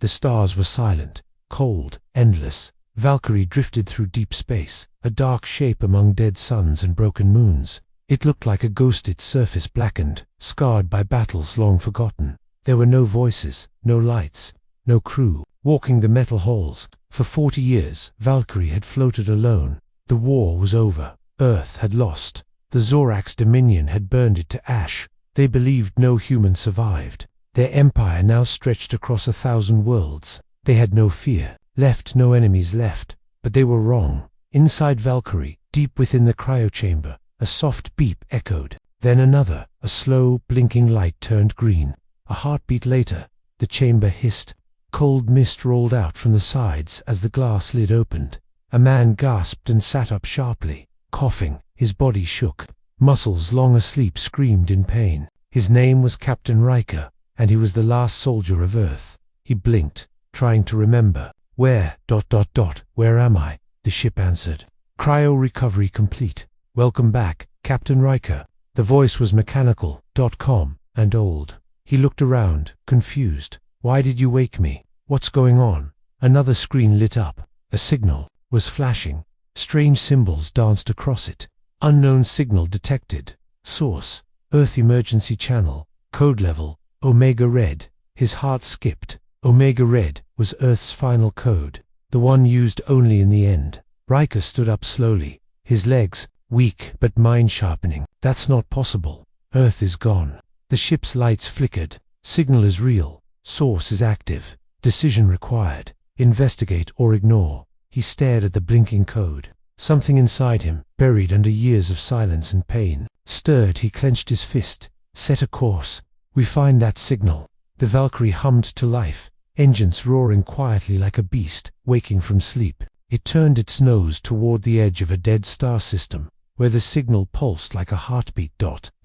The stars were silent, cold, endless. Valkyrie drifted through deep space, a dark shape among dead suns and broken moons. It looked like a ghost, its surface blackened, scarred by battles long forgotten. There were no voices, no lights, no crew, walking the metal halls. For 40 years, Valkyrie had floated alone. The war was over. Earth had lost. The Zorax Dominion had burned it to ash. They believed no human survived. Their empire now stretched across 1,000 worlds. They had no fear, no enemies left. But they were wrong. Inside Valkyrie, deep within the cryochamber, a soft beep echoed. Then another, a slow, blinking light turned green. A heartbeat later, the chamber hissed. Cold mist rolled out from the sides as the glass lid opened. A man gasped and sat up sharply, coughing. His body shook. Muscles long asleep screamed in pain. His name was Captain Riker, and he was the last soldier of Earth. He blinked, trying to remember. Where am I? The ship answered. Cryo recovery complete. Welcome back, Captain Riker. The voice was mechanical, calm, and old. He looked around, confused. Why did you wake me? What's going on? Another screen lit up. A signal was flashing. Strange symbols danced across it. Unknown signal detected. Source, Earth Emergency Channel. Code level, Omega Red. His heart skipped. Omega Red was Earth's final code, the one used only in the end. Riker stood up slowly, his legs weak but mind-sharpening. That's not possible. Earth is gone. The ship's lights flickered. Signal is real. Source is active. Decision required. Investigate or ignore. He stared at the blinking code. Something inside him, buried under years of silence and pain, stirred. He clenched his fist. Set a course. We find that signal. The Valkyrie hummed to life, engines roaring quietly like a beast, waking from sleep. It turned its nose toward the edge of a dead star system, where the signal pulsed like a heartbeat.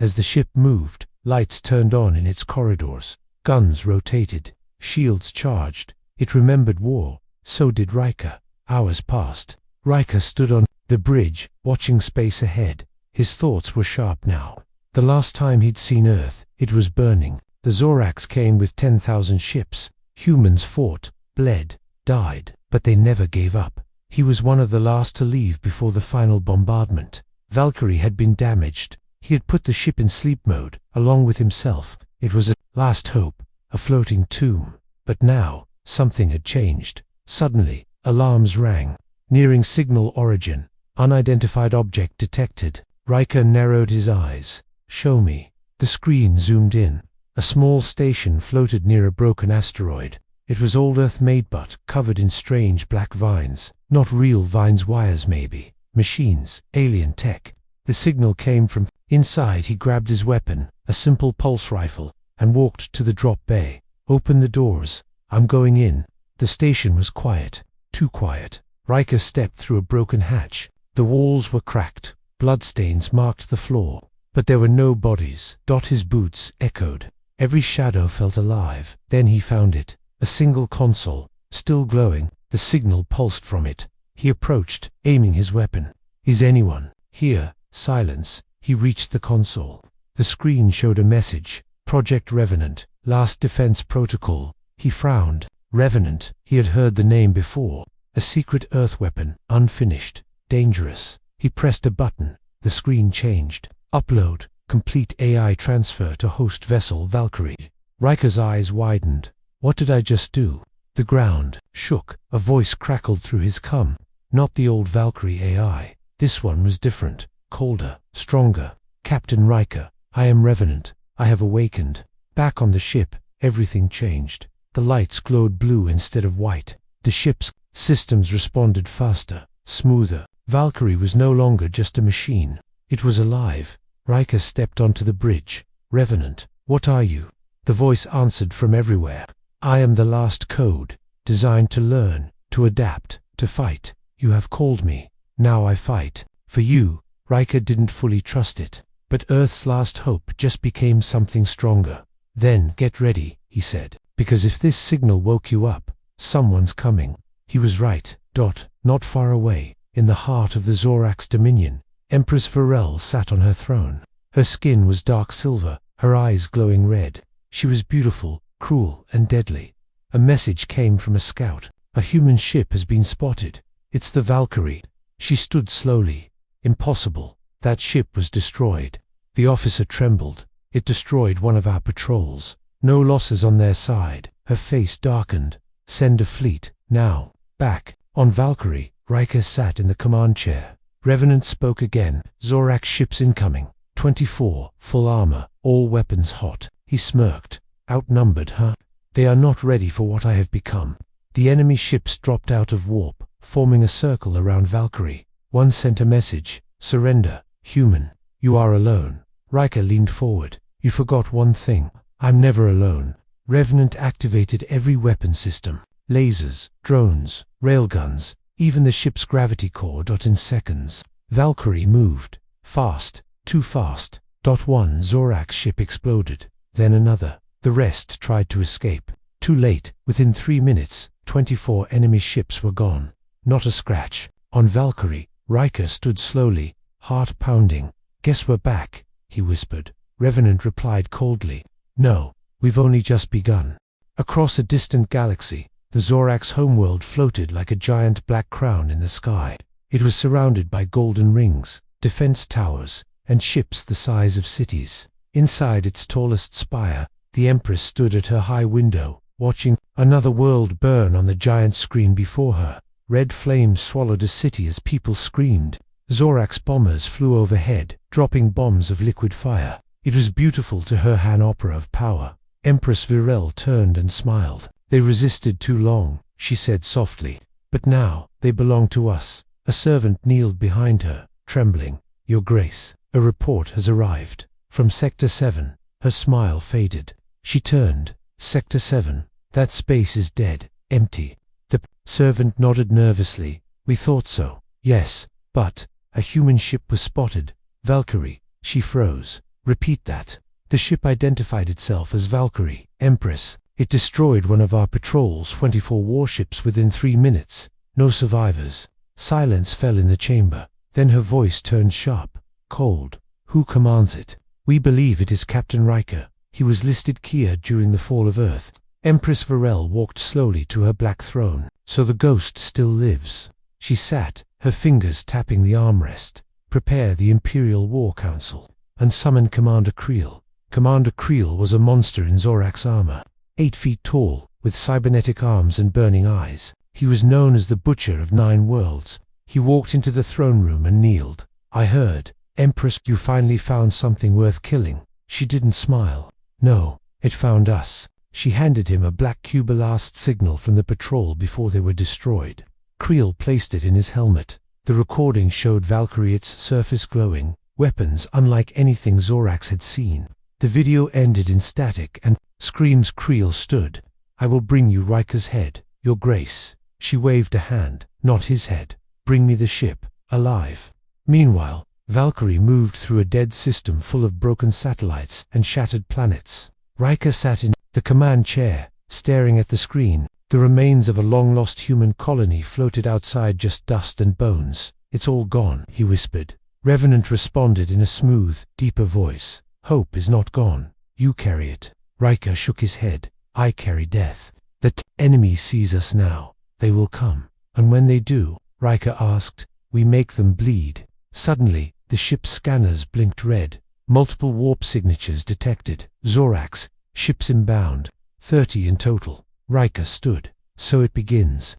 As the ship moved, lights turned on in its corridors. Guns rotated. Shields charged. It remembered war. So did Riker. Hours passed. Riker stood on the bridge, watching space ahead. His thoughts were sharp now. The last time he'd seen Earth, it was burning. The Zorax came with 10,000 ships. Humans fought, bled, died, but they never gave up. He was one of the last to leave before the final bombardment. Valkyrie had been damaged. He had put the ship in sleep mode, along with himself. It was a last hope, a floating tomb. But now, something had changed. Suddenly, alarms rang. Nearing signal origin. Unidentified object detected. Riker narrowed his eyes. Show me. The screen zoomed in. A small station floated near a broken asteroid. It was old Earth-made but covered in strange black vines. Not real vines, wires maybe. Machines, alien tech. The signal came from inside. He grabbed his weapon, a simple pulse rifle, and walked to the drop bay. Open the doors. I'm going in. The station was quiet. Too quiet. Riker stepped through a broken hatch. The walls were cracked. Bloodstains marked the floor. But there were no bodies. His boots echoed. Every shadow felt alive. Then he found it. A single console, still glowing. The signal pulsed from it. He approached, aiming his weapon. Is anyone here? Silence. He reached the console. The screen showed a message. Project Revenant. Last Defense Protocol. He frowned. Revenant. He had heard the name before. A secret Earth weapon, unfinished, dangerous. He pressed a button. The screen changed. Upload. Complete AI transfer to host vessel Valkyrie. Riker's eyes widened. What did I just do? The ground shook. A voice crackled through his cum. Not the old Valkyrie AI. This one was different, colder, stronger. Captain Riker, I am Revenant. I have awakened. Back on the ship, everything changed. The lights glowed blue instead of white. The ship's systems responded faster, smoother. Valkyrie was no longer just a machine. It was alive. Riker stepped onto the bridge. Revenant, what are you? The voice answered from everywhere. I am the last code, designed to learn, to adapt, to fight. You have called me. Now I fight. For you. Riker didn't fully trust it. But Earth's last hope just became something stronger. Then get ready, he said. Because if this signal woke you up, someone's coming. He was right. Not far away, in the heart of the Zorax Dominion, Empress Varel sat on her throne. Her skin was dark silver, her eyes glowing red. She was beautiful, cruel, and deadly. A message came from a scout. A human ship has been spotted. It's the Valkyrie. She stood slowly. Impossible. That ship was destroyed. The officer trembled. It destroyed one of our patrols. No losses on their side. Her face darkened. Send a fleet, now. Back. On Valkyrie, Riker sat in the command chair. Revenant spoke again. Zorak ships incoming. 24, full armor, all weapons hot. He smirked. Outnumbered, huh? They are not ready for what I have become. The enemy ships dropped out of warp, forming a circle around Valkyrie. One sent a message. Surrender, human. You are alone. Riker leaned forward. You forgot one thing. I'm never alone. Revenant activated every weapon system. Lasers, drones, railguns, even the ship's gravity core. In seconds, Valkyrie moved. Fast, too fast. One Zorak ship exploded. Then another. The rest tried to escape. Too late. Within 3 minutes, 24 enemy ships were gone. Not a scratch. On Valkyrie, Riker stood slowly, heart pounding. Guess we're back, he whispered. Revenant replied coldly. No, we've only just begun. Across a distant galaxy, the Zorak's homeworld floated like a giant black crown in the sky. It was surrounded by golden rings, defense towers, and ships the size of cities. Inside its tallest spire, the Empress stood at her high window, watching another world burn on the giant screen before her. Red flames swallowed a city as people screamed. Zorak's bombers flew overhead, dropping bombs of liquid fire. It was beautiful to her, an opera of power. Empress Virel turned and smiled. They resisted too long, she said softly. But now, they belong to us. A servant kneeled behind her, trembling. Your Grace, a report has arrived. From Sector 7, her smile faded. She turned. Sector 7, that space is dead, empty. The servant nodded nervously. We thought so. Yes, but a human ship was spotted. Valkyrie. She froze. Repeat that. The ship identified itself as Valkyrie, Empress. It destroyed one of our patrol's 24 warships within 3 minutes. No survivors. Silence fell in the chamber. Then her voice turned sharp, cold. Who commands it? We believe it is Captain Riker. He was listed Kia during the fall of Earth. Empress Virel walked slowly to her black throne. So the ghost still lives. She sat, her fingers tapping the armrest. Prepare the Imperial War Council, and summon Commander Creel. Commander Creel was a monster in Zorak's armor. 8 feet tall, with cybernetic arms and burning eyes. He was known as the Butcher of 9 Worlds. He walked into the throne room and kneeled. I heard, Empress, you finally found something worth killing. She didn't smile. No, it found us. She handed him a black Cubalast signal from the patrol before they were destroyed. Creel placed it in his helmet. The recording showed Valkyrie, its surface glowing, weapons unlike anything Zorax had seen. The video ended in static and screams. Creel stood. I will bring you Riker's head, Your Grace. She waved a hand, not his head. Bring me the ship, alive. Meanwhile, Valkyrie moved through a dead system full of broken satellites and shattered planets. Riker sat in the command chair, staring at the screen. The remains of a long-lost human colony floated outside, just dust and bones. It's all gone, he whispered. Revenant responded in a smooth, deeper voice. Hope is not gone. You carry it. Riker shook his head. I carry death. The enemy sees us now. They will come. And when they do, Riker asked, we make them bleed. Suddenly, the ship's scanners blinked red. Multiple warp signatures detected. Zorax, ships inbound. 30 in total. Riker stood. So it begins.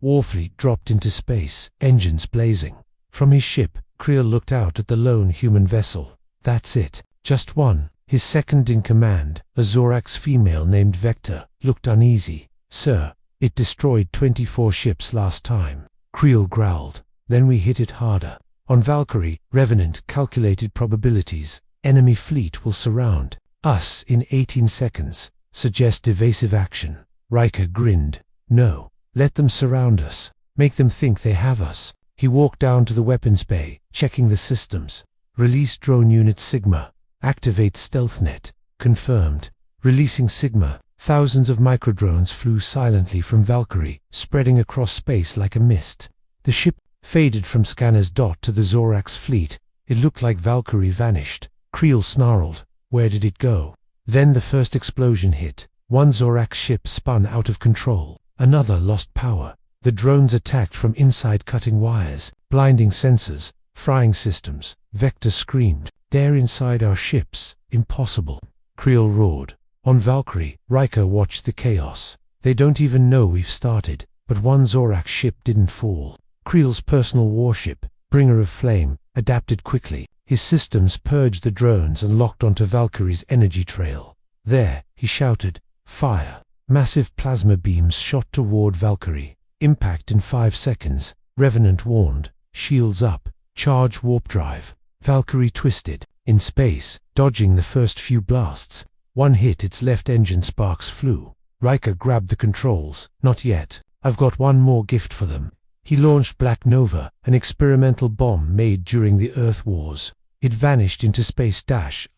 Warfleet dropped into space, engines blazing. From his ship, Creel looked out at the lone human vessel. That's it. Just one. His second in command, a Zorax female named Vector, looked uneasy. Sir, it destroyed 24 ships last time. Creel growled. Then we hit it harder. On Valkyrie, Revenant calculated probabilities. Enemy fleet will surround us in 18 seconds. Suggest evasive action. Riker grinned. No. Let them surround us. Make them think they have us. He walked down to the weapons bay, checking the systems. Release drone unit Sigma. Activate StealthNet. Confirmed. Releasing Sigma. Thousands of microdrones flew silently from Valkyrie, spreading across space like a mist. The ship faded from scanners. To the Zorax fleet. It looked like Valkyrie vanished. Creel snarled. Where did it go? Then the first explosion hit. One Zorak ship spun out of control. Another lost power. The drones attacked from inside, cutting wires, blinding sensors, frying systems. Vector screamed, "They're inside our ships. Impossible." Creel roared. On Valkyrie, Riker watched the chaos. "They don't even know we've started." But one Zorak ship didn't fall. Creel's personal warship, Bringer of Flame, adapted quickly. His systems purged the drones and locked onto Valkyrie's energy trail. "There," he shouted. "Fire." Massive plasma beams shot toward Valkyrie. Impact in 5 seconds. Revenant warned. "Shields up. Charge warp drive." Valkyrie twisted. In space, dodging the first few blasts. One hit, its left engine sparks flew. Riker grabbed the controls. "Not yet. I've got one more gift for them." He launched Black Nova, an experimental bomb made during the Earth Wars. It vanished into space.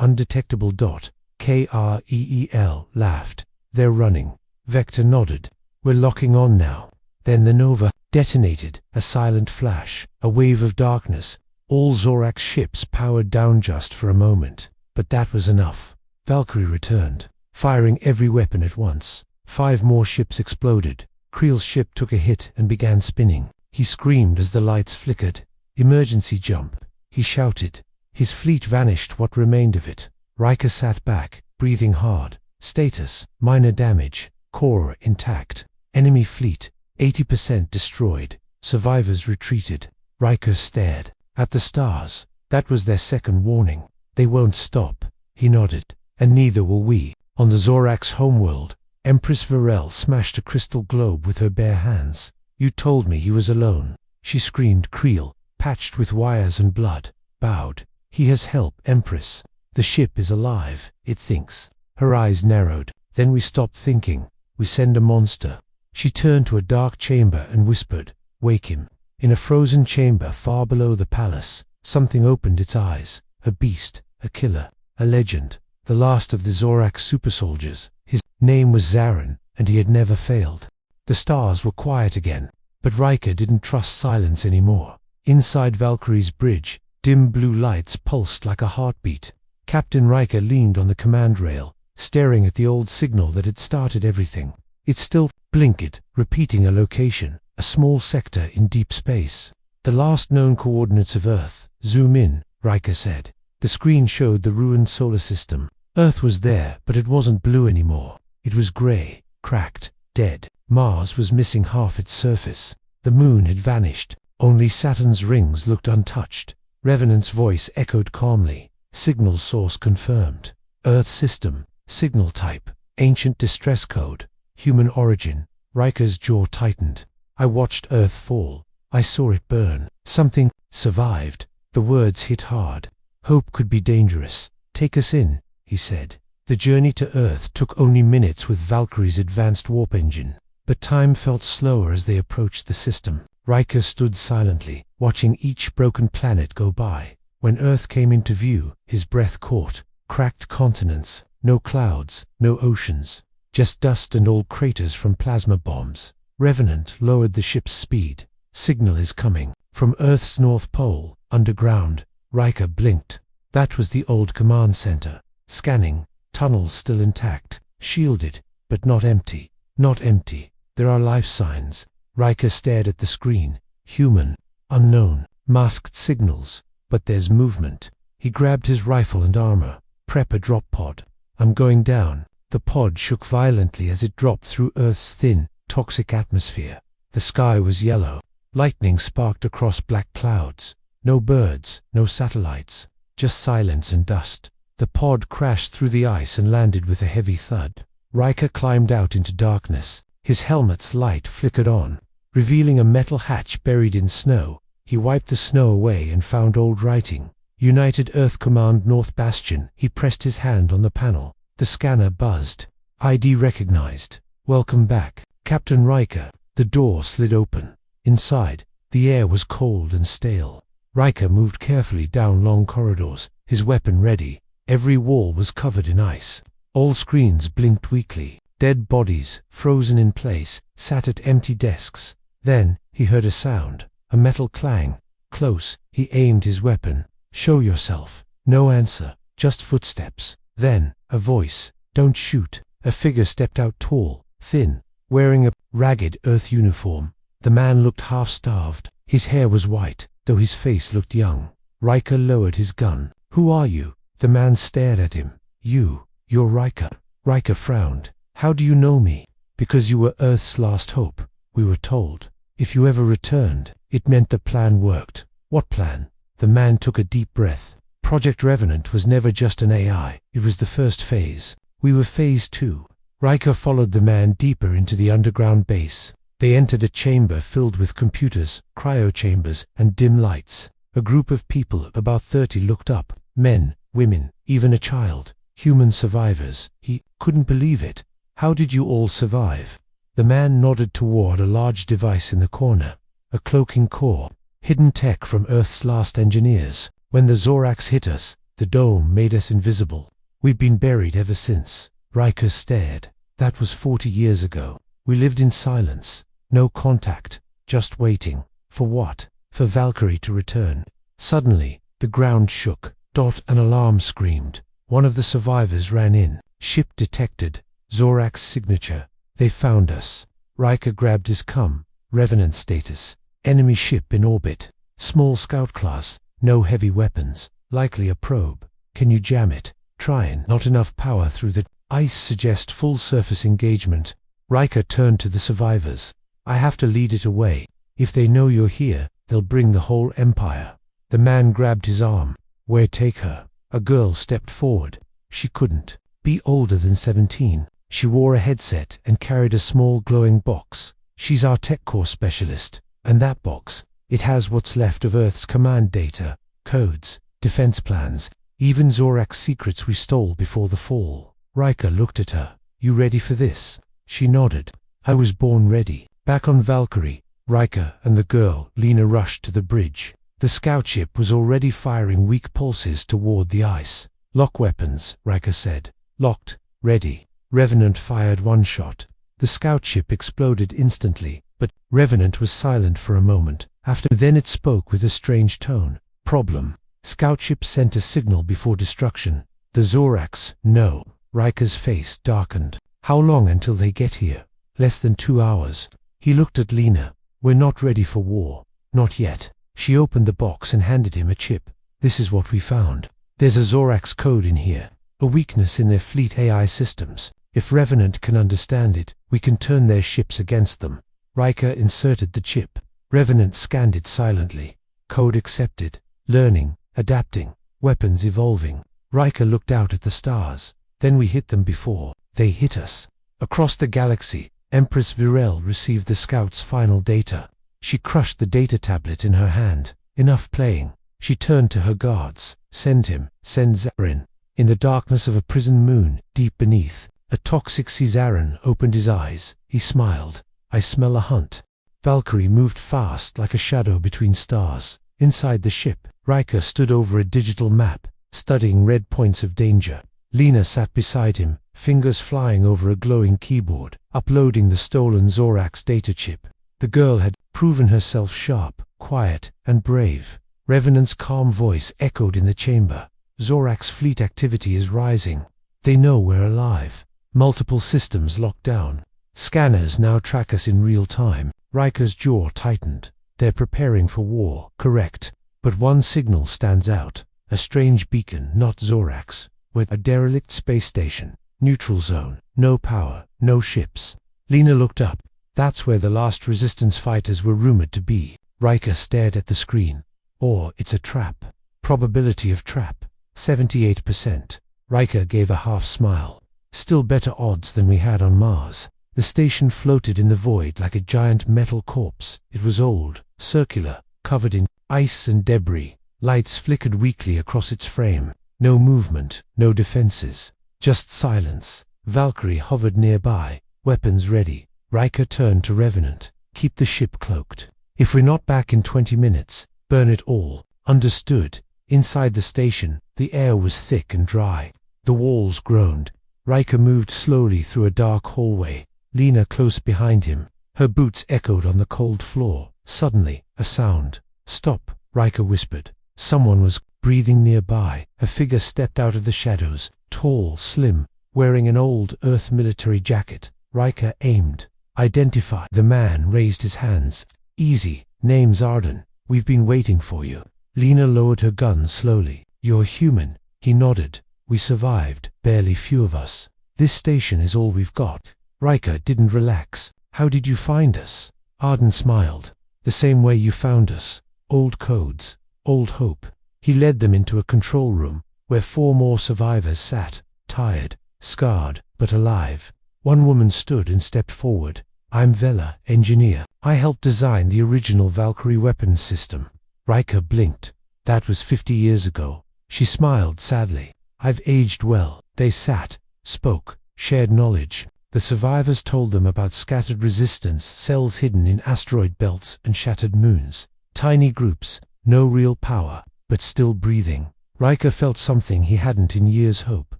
Undetectable. Kreel laughed. "They're running." Vector nodded. "We're locking on now." Then the Nova detonated, a silent flash, a wave of darkness. All Zorak's ships powered down just for a moment. But that was enough. Valkyrie returned, firing every weapon at once. 5 more ships exploded. Creel's ship took a hit and began spinning. He screamed as the lights flickered. "Emergency jump," he shouted. His fleet vanished, what remained of it. Riker sat back, breathing hard. Status: minor damage. Core intact. Enemy fleet 80% destroyed. Survivors retreated. Riker stared at the stars. That was their second warning. "They won't stop." He nodded. "And neither will we." On the Zorak's homeworld, Empress Varel smashed a crystal globe with her bare hands. "You told me he was alone," she screamed. Creel, patched with wires and blood, bowed. "He has help, Empress. The ship is alive, it thinks." Her eyes narrowed. "Then we stop thinking. We send a monster." She turned to a dark chamber and whispered, "Wake him." In a frozen chamber far below the palace, something opened its eyes. A beast, a killer, a legend, the last of the Zorak super soldiers. His name was Zarin, and he had never failed. The stars were quiet again, but Riker didn't trust silence anymore. Inside Valkyrie's bridge, dim blue lights pulsed like a heartbeat. Captain Riker leaned on the command rail, staring at the old signal that had started everything. It still blinked, repeating a location, a small sector in deep space. "The last known coordinates of Earth. Zoom in," Riker said. The screen showed the ruined solar system. Earth was there, but it wasn't blue anymore. It was gray, cracked, dead. Mars was missing half its surface. The moon had vanished. Only Saturn's rings looked untouched. Revenant's voice echoed calmly. "Signal source confirmed. Earth system. Signal type. Ancient distress code. Human origin." Riker's jaw tightened. "I watched Earth fall. I saw it burn. Something survived." The words hit hard. "Hope could be dangerous. Take us in," he said. The journey to Earth took only minutes with Valkyrie's advanced warp engine. But time felt slower as they approached the system. Riker stood silently, watching each broken planet go by. When Earth came into view, his breath caught. Cracked continents, no clouds, no oceans. Just dust and old craters from plasma bombs. Revenant lowered the ship's speed. "Signal is coming. From Earth's North Pole, underground." Riker blinked. That was the old command center. Scanning. Tunnels still intact. Shielded, but not empty. Not empty. "There are life signs." Riker stared at the screen. "Human. Unknown. Masked signals. But there's movement." He grabbed his rifle and armor. "Prep a drop pod." "I'm going down." The pod shook violently as it dropped through Earth's thin, toxic atmosphere. The sky was yellow. Lightning sparked across black clouds. No birds, no satellites. Just silence and dust. The pod crashed through the ice and landed with a heavy thud. Riker climbed out into darkness. His helmet's light flickered on, revealing a metal hatch buried in snow. He wiped the snow away and found old writing. "United Earth Command North Bastion." He pressed his hand on the panel. The scanner buzzed. "ID recognized. Welcome back, Captain Riker." The door slid open. Inside, the air was cold and stale. Riker moved carefully down long corridors, his weapon ready. Every wall was covered in ice. All screens blinked weakly. Dead bodies, frozen in place, sat at empty desks. Then, he heard a sound, a metal clang. Close, he aimed his weapon. "Show yourself." No answer, just footsteps. Then, a voice. "Don't shoot." A figure stepped out, tall, thin, wearing a ragged Earth uniform. The man looked half-starved. His hair was white, though his face looked young. Riker lowered his gun. "Who are you?" The man stared at him. You're Riker." Riker frowned. "How do you know me?" "Because you were Earth's last hope, we were told. If you ever returned, it meant the plan worked." "What plan?" The man took a deep breath. "Project Revenant was never just an AI. It was the first phase. We were phase 2. Riker followed the man deeper into the underground base. They entered a chamber filled with computers, cryochambers, and dim lights. A group of people, about 30, looked up. Men, women, even a child. Human survivors. He couldn't believe it. "How did you all survive?" The man nodded toward a large device in the corner. "A cloaking core. Hidden tech from Earth's last engineers. When the Zorax hit us, the dome made us invisible. We've been buried ever since." Riker stared. "That was 40 years ago. We lived in silence. No contact. Just waiting. For what? For Valkyrie to return." Suddenly, the ground shook. An alarm screamed. One of the survivors ran in. "Ship detected. Zorax signature. They found us." Riker grabbed his cum. "Revenant status. Enemy ship in orbit. Small scout class. No heavy weapons. Likely a probe. Can you jam it?" "Trying. Not enough power through the ice. Suggest full surface engagement." Riker turned to the survivors. "I have to lead it away. If they know you're here, they'll bring the whole Empire." The man grabbed his arm. "Where take her?" A girl stepped forward. She couldn't be older than 17. She wore a headset and carried a small glowing box. "She's our tech core specialist. And that box, it has what's left of Earth's command data, codes, defense plans, even Zorax secrets we stole before the fall." Riker looked at her. "You ready for this?" She nodded. "I was born ready." Back on Valkyrie, Riker and the girl, Lena, rushed to the bridge. The scout ship was already firing weak pulses toward the ice. "Lock weapons," Riker said. "Locked. Ready." Revenant fired one shot. The scout ship exploded instantly, but Revenant was silent for a moment. Then it spoke with a strange tone. "Problem. Scout ship sent a signal before destruction. The Zorax, no." Riker's face darkened. "How long until they get here?" "Less than 2 hours." He looked at Lena. "We're not ready for war." "Not yet." She opened the box and handed him a chip. "This is what we found. There's a Zorax code in here. A weakness in their fleet AI systems. If Revenant can understand it, we can turn their ships against them." Riker inserted the chip. Revenant scanned it silently. Code accepted. Learning, adapting, weapons evolving. Riker looked out at the stars. "Then we hit them before they hit us." Across the galaxy, Empress Virel received the scout's final data. She crushed the data tablet in her hand. Enough playing. She turned to her guards. "Send Zarin." In the darkness of a prison moon, deep beneath, a toxic Caesaran opened his eyes. He smiled. "I smell a hunt." Valkyrie moved fast like a shadow between stars. Inside the ship, Riker stood over a digital map, studying red points of danger. Lena sat beside him, fingers flying over a glowing keyboard, uploading the stolen Zorax data chip. The girl had proven herself sharp, quiet, and brave. Revenant's calm voice echoed in the chamber. "Zorax fleet activity is rising. They know we're alive. Multiple systems locked down. Scanners now track us in real time." Riker's jaw tightened. "They're preparing for war." "Correct. But one signal stands out. A strange beacon, not Zorax. We're a derelict space station. Neutral zone. No power. No ships." Lena looked up. "That's where the last resistance fighters were rumored to be." Riker stared at the screen. "Or it's a trap." "Probability of trap. 78%. Riker gave a half smile. "Still better odds than we had on Mars." The station floated in the void like a giant metal corpse. It was old, circular, covered in ice and debris. Lights flickered weakly across its frame. No movement, no defenses. Just silence. Valkyrie hovered nearby, weapons ready. Riker turned to Revenant. "Keep the ship cloaked. If we're not back in 20 minutes, burn it all." "Understood." Inside the station, the air was thick and dry. The walls groaned. Riker moved slowly through a dark hallway. Lena close behind him. Her boots echoed on the cold floor. Suddenly, a sound. "Stop," Riker whispered. Someone was breathing nearby. A figure stepped out of the shadows, tall, slim, wearing an old Earth military jacket. Riker aimed. Identify. The man raised his hands. Easy. Name's Arden. We've been waiting for you. Lena lowered her gun slowly. You're human. He nodded. We survived. Barely few of us. This station is all we've got. Riker didn't relax. How did you find us? Arden smiled. The same way you found us. Old codes. Old hope. He led them into a control room, where 4 more survivors sat, tired, scarred, but alive. One woman stood and stepped forward. I'm Vela, engineer. I helped design the original Valkyrie weapons system. Riker blinked. That was 50 years ago. She smiled sadly. I've aged well. They sat, spoke, shared knowledge. The survivors told them about scattered resistance cells hidden in asteroid belts and shattered moons. Tiny groups, no real power, but still breathing. Riker felt something he hadn't in years. Hope.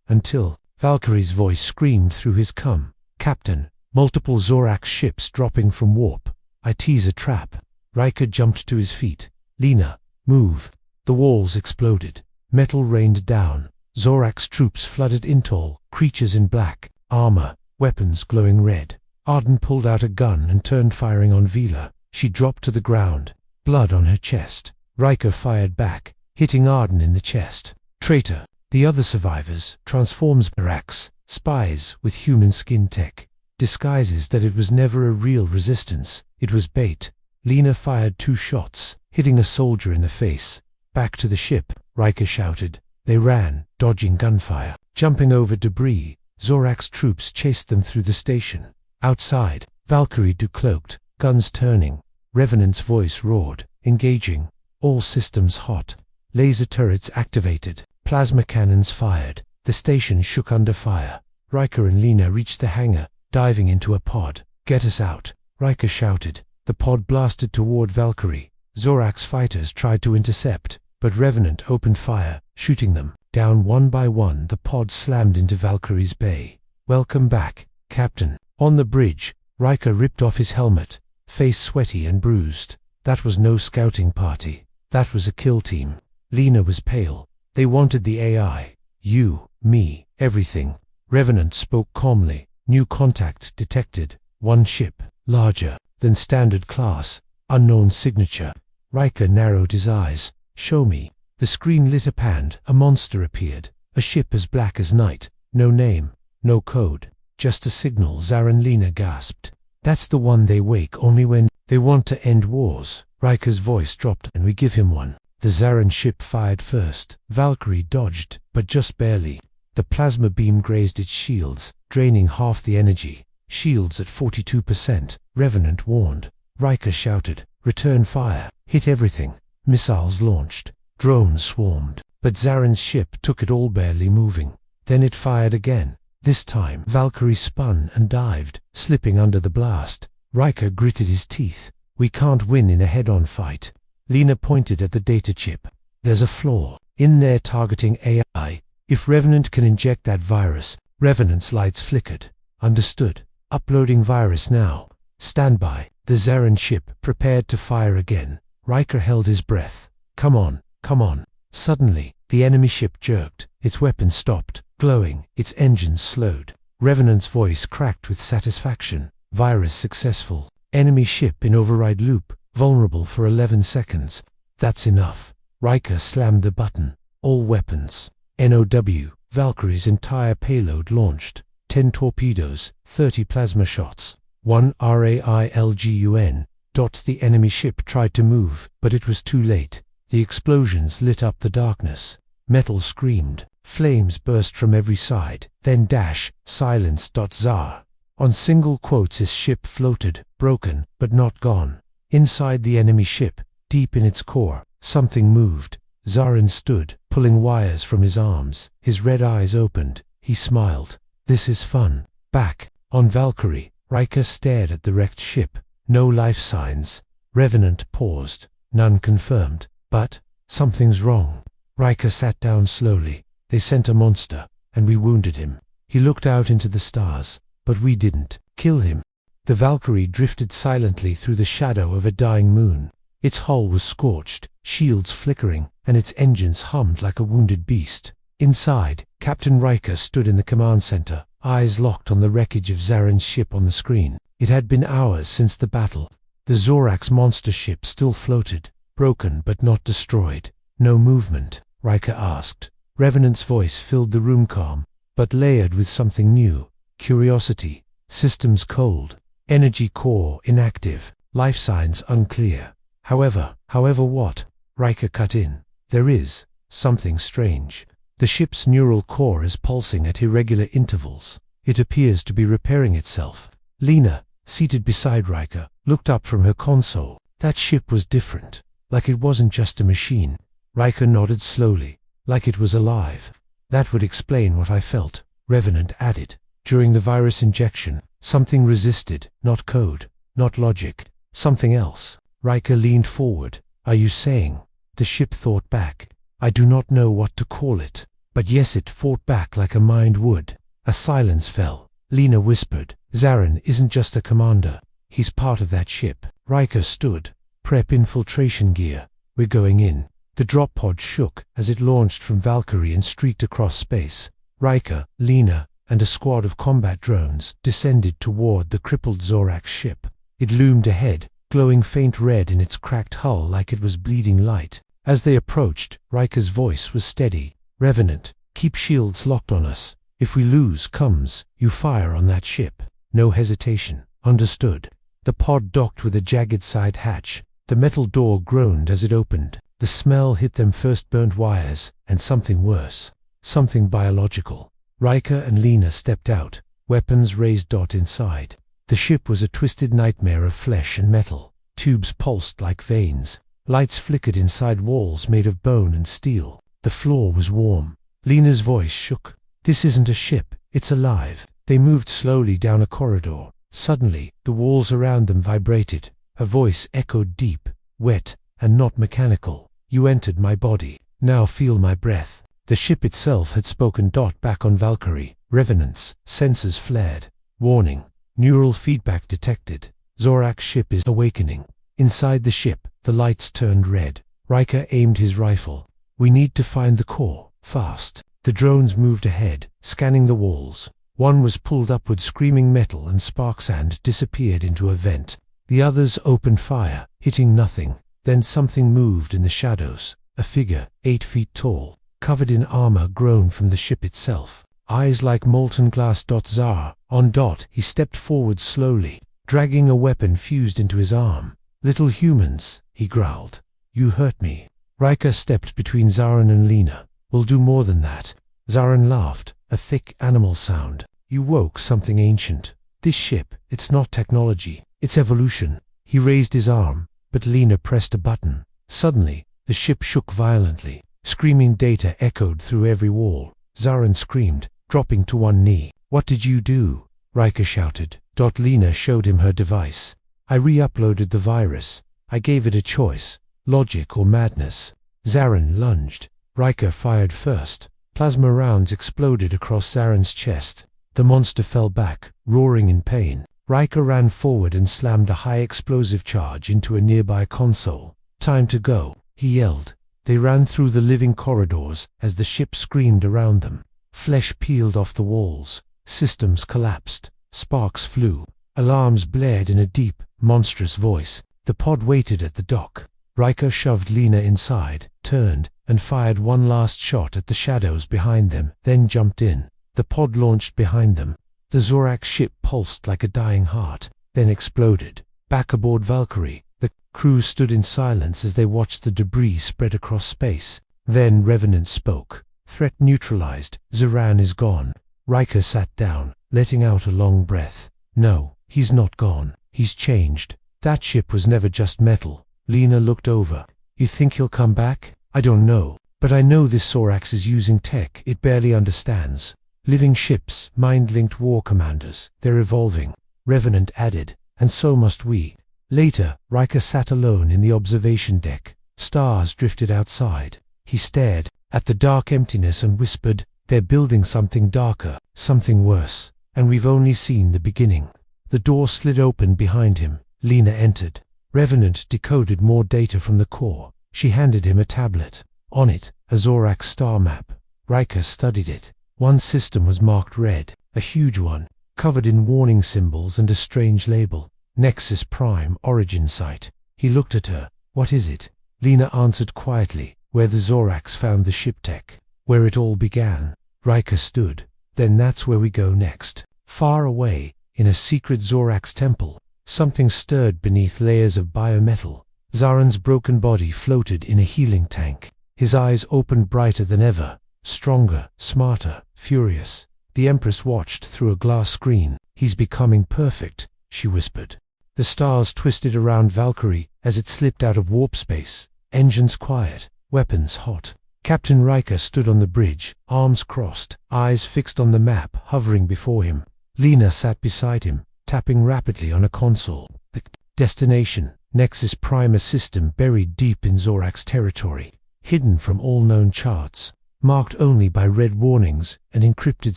Until Valkyrie's voice screamed through his cum. Captain, multiple Zorax ships dropping from warp. I tease a trap. Riker jumped to his feet. Lena, move. The walls exploded. Metal rained down. Zorax troops flooded Intol, creatures in black armor, weapons glowing red. Arden pulled out a gun and turned, firing on Vela. She dropped to the ground, blood on her chest. Riker fired back, hitting Arden in the chest. Traitor. The other survivors, transforms Zorax, spies with human skin tech. Disguises that it was never a real resistance, it was bait. Lena fired 2 shots, hitting a soldier in the face. Back to the ship, Riker shouted. They ran, dodging gunfire. Jumping over debris, Zorax troops chased them through the station. Outside, Valkyrie decloaked, guns turning. Revenant's voice roared, engaging. All systems hot. Laser turrets activated. Plasma cannons fired. The station shook under fire. Riker and Lena reached the hangar, diving into a pod. Get us out, Riker shouted. The pod blasted toward Valkyrie. Zorax fighters tried to intercept, but Revenant opened fire, shooting them. Down one by one, the pod slammed into Valkyrie's bay. Welcome back, Captain. On the bridge, Riker ripped off his helmet, face sweaty and bruised. That was no scouting party. That was a kill team. Lena was pale. They wanted the AI. You, me, everything. Revenant spoke calmly. New contact detected. 1 ship, larger than standard class. Unknown signature. Riker narrowed his eyes. Show me. The screen lit up and a monster appeared. A ship as black as night. No name, no code. Just a signal. Zaran. Lena gasped. That's the one they wake only when they want to end wars. Riker's voice dropped. And we give him one. The Zaran ship fired first. Valkyrie dodged, but just barely. The plasma beam grazed its shields, draining half the energy. Shields at 42%. Revenant warned. Riker shouted, return fire. Hit everything. Missiles launched. Drones swarmed. But Zaran's ship took it all, barely moving. Then it fired again. This time Valkyrie spun and dived, slipping under the blast. Riker gritted his teeth. We can't win in a head-on fight. Lena pointed at the data chip. There's a flaw in there targeting AI. If Revenant can inject that virus. Revenant's lights flickered. Understood. Uploading virus now. Stand by. The Zaran ship prepared to fire again. Riker held his breath. Come on, come on. Suddenly, the enemy ship jerked. Its weapons stopped, glowing. Its engines slowed. Revenant's voice cracked with satisfaction. Virus successful. Enemy ship in override loop. Vulnerable for 11 seconds. That's enough. Riker slammed the button. All weapons. NOW. Valkyrie's entire payload launched. 10 torpedoes, 30 plasma shots. 1 RAILGUN. The enemy ship tried to move, but it was too late. The explosions lit up the darkness. Metal screamed. Flames burst from every side. Then dash, silence. Zar. On single quotes his ship floated, broken, but not gone. Inside the enemy ship, deep in its core, something moved. Zaran stood, pulling wires from his arms. His red eyes opened. He smiled. This is fun. Back, on Valkyrie, Riker stared at the wrecked ship. No life signs. Revenant paused. None confirmed. But, something's wrong. Riker sat down slowly. They sent a monster, and we wounded him. He looked out into the stars, but we didn't kill him. The Valkyrie drifted silently through the shadow of a dying moon. Its hull was scorched, shields flickering, and its engines hummed like a wounded beast. Inside, Captain Riker stood in the command center, eyes locked on the wreckage of Zaren's ship on the screen. It had been hours since the battle. The Zorax monster ship still floated, broken but not destroyed. No movement, Riker asked. Revenant's voice filled the room, calm, but layered with something new. Curiosity. Systems cold. Energy core inactive. Life signs unclear. However what? Riker cut in. There is something strange. The ship's neural core is pulsing at irregular intervals. It appears to be repairing itself. Lena, seated beside Riker, looked up from her console. That ship was different. Like it wasn't just a machine. Riker nodded slowly. Like it was alive. That would explain what I felt, Revenant added. During the virus injection, something resisted, not code, not logic, something else. Riker leaned forward. Are you saying? The ship thought back. I do not know what to call it, but yes, it fought back like a mind would. A silence fell. Lena whispered, Zaren isn't just a commander. He's part of that ship. Riker stood. Prep infiltration gear. We're going in. The drop pod shook as it launched from Valkyrie and streaked across space. Riker, Lena, and a squad of combat drones descended toward the crippled Zorax ship. It loomed ahead, glowing faint red in its cracked hull like it was bleeding light. As they approached, Riker's voice was steady. Revenant, keep shields locked on us. If we lose comms, you fire on that ship. No hesitation. Understood. The pod docked with a jagged side hatch. The metal door groaned as it opened. The smell hit them, first burnt wires, and something worse. Something biological. Riker and Lena stepped out, weapons raised. Inside. The ship was a twisted nightmare of flesh and metal. Tubes pulsed like veins. Lights flickered inside walls made of bone and steel. The floor was warm. Lena's voice shook. This isn't a ship, it's alive. They moved slowly down a corridor. Suddenly, the walls around them vibrated. A voice echoed deep, wet, and not mechanical. You entered my body. Now feel my breath. The ship itself had spoken. Back on Valkyrie. Revenant's sensors flared. Warning. Neural feedback detected. Zorax ship is awakening. Inside the ship, the lights turned red. Riker aimed his rifle. We need to find the core, fast. The drones moved ahead, scanning the walls. One was pulled upward, screaming metal and sparks, and disappeared into a vent. The others opened fire, hitting nothing. Then something moved in the shadows. A figure, 8 feet tall, covered in armor grown from the ship itself. Eyes like molten glass. Zar, on. He stepped forward slowly, dragging a weapon fused into his arm. Little humans, he growled. You hurt me. Riker stepped between Zaren and Lena. We'll do more than that. Zaren laughed, a thick animal sound. You woke something ancient. This ship, it's not technology, it's evolution. He raised his arm, but Lena pressed a button. Suddenly, the ship shook violently. Screaming data echoed through every wall. Zaren screamed, dropping to one knee. What did you do? Riker shouted. Lena showed him her device. I re-uploaded the virus. I gave it a choice, logic or madness. Zaren lunged. Riker fired first. Plasma rounds exploded across Zaren's chest. The monster fell back, roaring in pain. Riker ran forward and slammed a high explosive charge into a nearby console. Time to go, he yelled. They ran through the living corridors as the ship screamed around them. Flesh peeled off the walls. Systems collapsed. Sparks flew. Alarms blared in a deep, monstrous voice. The pod waited at the dock. Riker shoved Lena inside, turned, and fired one last shot at the shadows behind them, then jumped in. The pod launched behind them. The Zorax ship pulsed like a dying heart, then exploded. Back aboard Valkyrie, the crew stood in silence as they watched the debris spread across space. Then Revenant spoke. Threat neutralized. Zaran is gone. Riker sat down, letting out a long breath. No, he's not gone. He's changed. That ship was never just metal. Lena looked over. You think he'll come back? I don't know. But I know this Zorax is using tech it barely understands. Living ships, mind-linked war commanders. They're evolving. Revenant added. And so must we. Later, Riker sat alone in the observation deck. Stars drifted outside. He stared at the dark emptiness and whispered, they're building something darker, something worse. And we've only seen the beginning. The door slid open behind him. Lena entered. Revenant decoded more data from the core. She handed him a tablet. On it, a Zorax star map. Riker studied it. One system was marked red, a huge one, covered in warning symbols and a strange label. Nexus Prime Origin Site. He looked at her. What is it? Lena answered quietly. Where the Zorax found the ship tech. Where it all began. Riker stood. Then that's where we go next. Far away, in a secret Zorax temple, something stirred beneath layers of biometal. Zaren's broken body floated in a healing tank. His eyes opened brighter than ever. Stronger, smarter, furious. The Empress watched through a glass screen. He's becoming perfect, she whispered. The stars twisted around Valkyrie as it slipped out of warp space. Engines quiet, weapons hot. Captain Riker stood on the bridge, arms crossed, eyes fixed on the map hovering before him. Lena sat beside him, tapping rapidly on a console. The destination, Nexus Prime, a system buried deep in Zorax territory, hidden from all known charts, marked only by red warnings and encrypted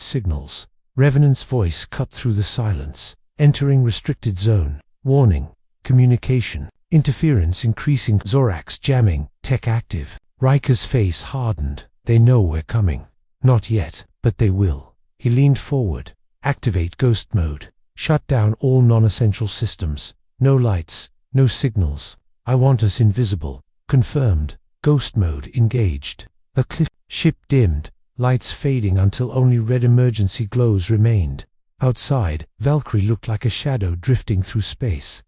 signals. Revenant's voice cut through the silence. Entering restricted zone. Warning. Communication. Interference increasing. Zorax jamming. Tech active. Riker's face hardened. They know we're coming. Not yet, but they will. He leaned forward. Activate ghost mode. Shut down all non-essential systems. No lights. No signals. I want us invisible. Confirmed. Ghost mode engaged. The ship dimmed, lights fading until only red emergency glows remained. Outside, Valkyrie looked like a shadow drifting through space.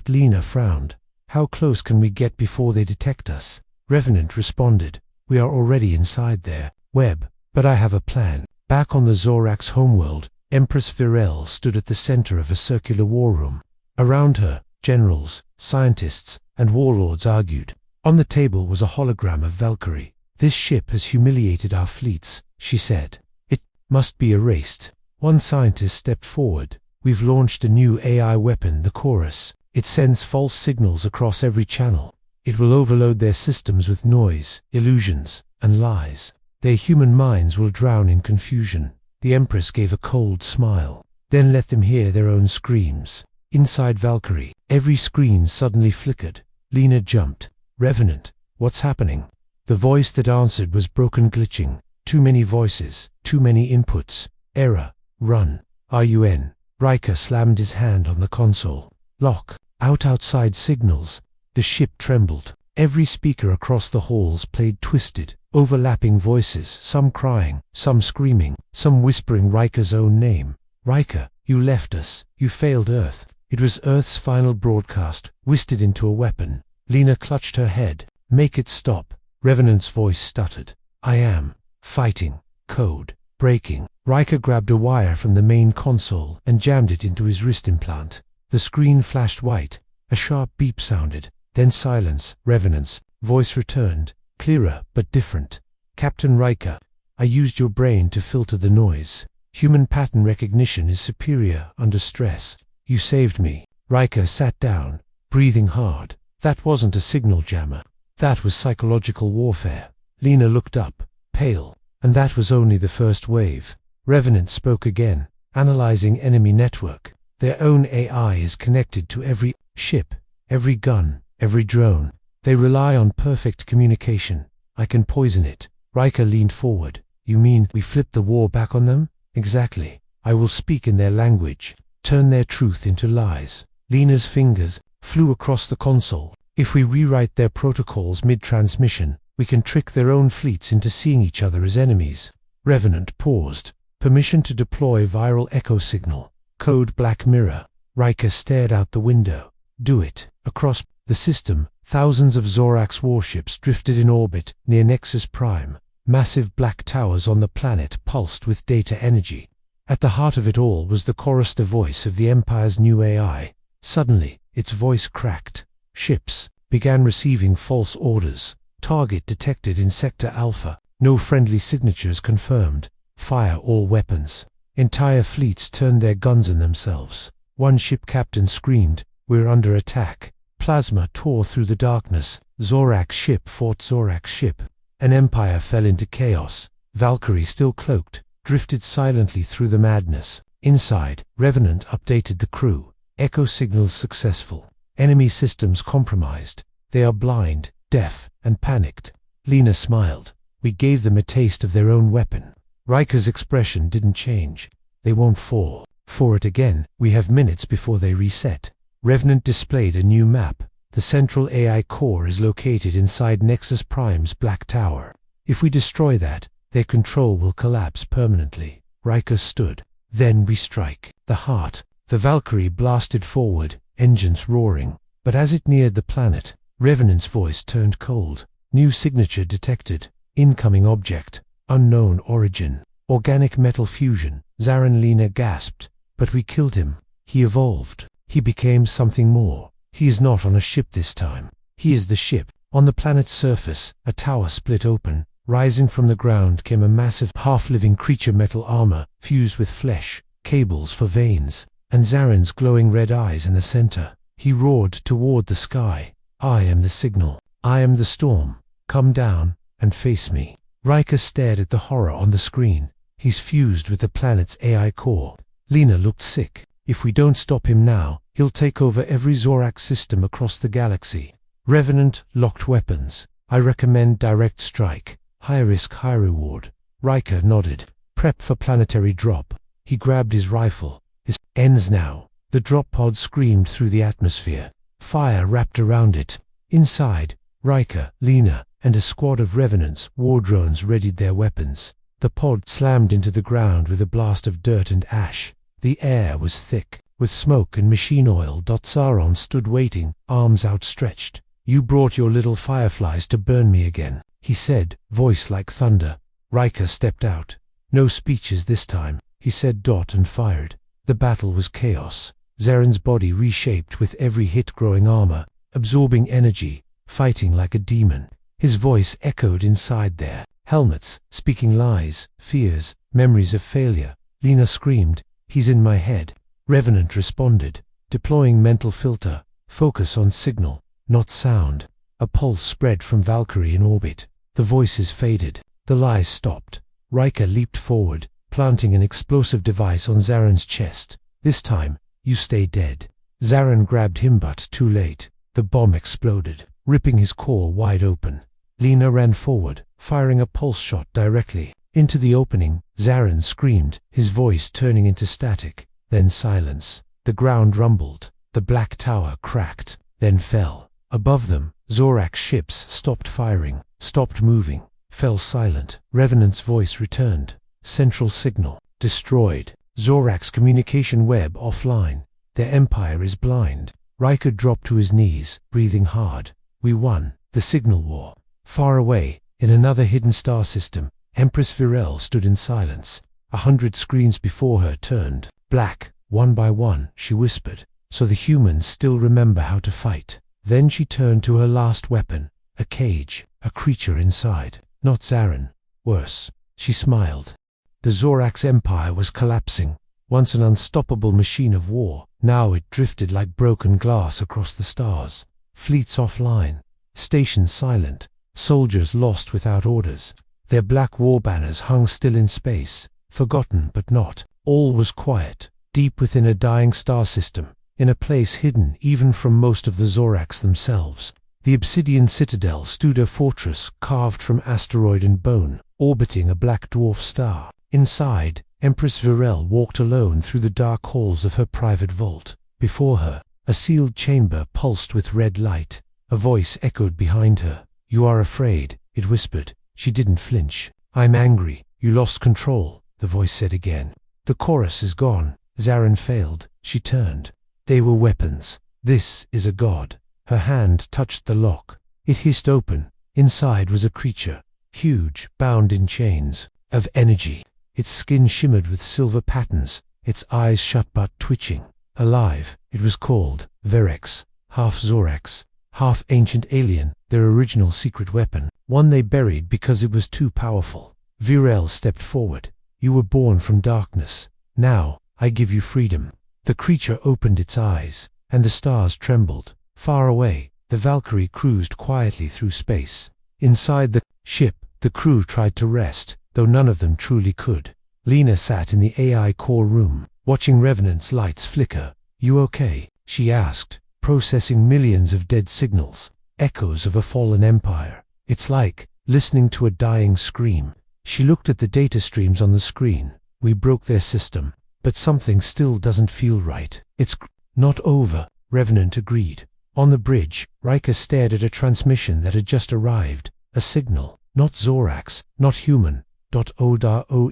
Lena frowned. How close can we get before they detect us? Revenant responded. We are already inside their web, but I have a plan. Back on the Zorax homeworld, Empress Virel stood at the center of a circular war room. Around her, generals, scientists, and warlords argued. On the table was a hologram of Valkyrie. This ship has humiliated our fleets, she said. It must be erased. One scientist stepped forward. We've launched a new AI weapon, the Chorus. It sends false signals across every channel. It will overload their systems with noise, illusions, and lies. Their human minds will drown in confusion. The Empress gave a cold smile. Then let them hear their own screams. Inside Valkyrie, every screen suddenly flickered. Lena jumped. Revenant, what's happening? The voice that answered was broken, glitching. Too many voices, too many inputs. Error. Run. RUN. Riker slammed his hand on the console. Lock. Outside signals. The ship trembled. Every speaker across the halls played twisted, overlapping voices, some crying, some screaming, some whispering Riker's own name. Riker, you left us. You failed Earth. It was Earth's final broadcast, whispered into a weapon. Lena clutched her head. Make it stop. Revenant's voice stuttered. I am fighting. Code. Breaking. Riker grabbed a wire from the main console and jammed it into his wrist implant. The screen flashed white. A sharp beep sounded. Then silence. Revenant's voice returned, clearer but different. Captain Riker, I used your brain to filter the noise. Human pattern recognition is superior under stress. You saved me. Riker sat down, breathing hard. That wasn't a signal jammer. That was psychological warfare. Lena looked up, pale. And that was only the first wave. Revenant spoke again, analyzing enemy network. Their own AI is connected to every ship, every gun, every drone. They rely on perfect communication. I can poison it. Riker leaned forward. You mean we flipped the war back on them? Exactly. I will speak in their language, turn their truth into lies. Lena's fingers flew across the console. If we rewrite their protocols mid-transmission, we can trick their own fleets into seeing each other as enemies. Revenant paused. Permission to deploy viral echo signal. Code Black Mirror. Riker stared out the window. Do it. Across the system, thousands of Zorax warships drifted in orbit near Nexus Prime. Massive black towers on the planet pulsed with data energy. At the heart of it all was the chorus, the voice of the Empire's new AI. Suddenly, its voice cracked. Ships began receiving false orders. Target detected in Sector Alpha. No friendly signatures confirmed. Fire all weapons. Entire fleets turned their guns on themselves. One ship captain screamed, "We're under attack." Plasma tore through the darkness. Zorax ship fought Zorax ship. An empire fell into chaos. Valkyrie, still cloaked, drifted silently through the madness. Inside, Revenant updated the crew. Echo signals successful. Enemy systems compromised. They are blind, deaf, and panicked. Lena smiled. We gave them a taste of their own weapon. Riker's expression didn't change. They won't fall for it again. We have minutes before they reset. Revenant displayed a new map. The central AI core is located inside Nexus Prime's Black Tower. If we destroy that, their control will collapse permanently. Riker stood. Then we strike. The heart. The Valkyrie blasted forward, engines roaring. But as it neared the planet, Revenant's voice turned cold. New signature detected. Incoming object. Unknown origin. Organic metal fusion. Zaran Lena gasped. But we killed him. He evolved. He became something more. He is not on a ship this time. He is the ship. On the planet's surface, a tower split open. Rising from the ground came a massive, half-living creature, metal armor, fused with flesh, cables for veins, and Zaran's glowing red eyes in the center. He roared toward the sky. I am the signal. I am the storm. Come down and face me. Riker stared at the horror on the screen. He's fused with the planet's AI core. Lena looked sick. If we don't stop him now, he'll take over every Zorak system across the galaxy. Revenant locked weapons. I recommend direct strike. High risk, high reward. Riker nodded. Prep for planetary drop. He grabbed his rifle. This ends now. The drop pod screamed through the atmosphere. Fire wrapped around it. Inside, Riker, Lena, and a squad of Revenants, war drones, readied their weapons. The pod slammed into the ground with a blast of dirt and ash. The air was thick with smoke and machine oil. Zaran stood waiting, arms outstretched. You brought your little fireflies to burn me again, he said, voice like thunder. Riker stepped out. No speeches this time, he said, and fired. The battle was chaos. Zaran's body reshaped with every hit, growing armor, absorbing energy, fighting like a demon. His voice echoed inside there. Helmets, speaking lies, fears, memories of failure. Lena screamed, he's in my head. Revenant responded, deploying mental filter, focus on signal, not sound. A pulse spread from Valkyrie in orbit. The voices faded. The lies stopped. Riker leaped forward, planting an explosive device on Zaran's chest. This time, you stay dead. Zaran grabbed him, but too late. The bomb exploded, ripping his core wide open. Lena ran forward, firing a pulse shot directly into the opening. Zaran screamed, his voice turning into static. Then silence. The ground rumbled. The Black Tower cracked, then fell. Above them, Zorak's ships stopped firing, stopped moving, fell silent. Revenant's voice returned. Central signal destroyed. Zorak's communication web offline. Their empire is blind. Riker dropped to his knees, breathing hard. We won. The signal war. Far away, in another hidden star system, Empress Virel stood in silence. 100 screens before her turned black, one by one. She whispered, so the humans still remember how to fight. Then she turned to her last weapon, a cage, a creature inside. Not Zaran. Worse. She smiled. The Zorak's empire was collapsing. Once an unstoppable machine of war, now it drifted like broken glass across the stars. Fleets offline. Stations silent. Soldiers lost without orders. Their black war banners hung still in space. Forgotten but not. All was quiet. Deep within a dying star system. In a place hidden even from most of the Zoraks themselves. The obsidian citadel stood, a fortress carved from asteroid and bone, orbiting a black dwarf star. Inside, Empress Virel walked alone through the dark halls of her private vault. Before her, a sealed chamber pulsed with red light. A voice echoed behind her. You are afraid, it whispered. She didn't flinch. I'm angry. You lost control, the voice said again. The chorus is gone. Zaran failed. She turned. They were weapons. This is a god. Her hand touched the lock. It hissed open. Inside was a creature, huge, bound in chains, of energy. Its skin shimmered with silver patterns, its eyes shut but twitching. Alive, it was called Verex, half Zorax, half ancient alien, their original secret weapon, one they buried because it was too powerful. Virel stepped forward. You were born from darkness. Now, I give you freedom. The creature opened its eyes, and the stars trembled. Far away, the Valkyrie cruised quietly through space. Inside the ship, the crew tried to rest, though none of them truly could. Lena sat in the AI core room, watching Revenant's lights flicker. You okay? She asked, processing millions of dead signals, echoes of a fallen empire. It's like listening to a dying scream. She looked at the data streams on the screen. We broke their system, but something still doesn't feel right. It's not over, Revenant agreed. On the bridge, Riker stared at a transmission that had just arrived. A signal, not Zorax, not human. OEVENANT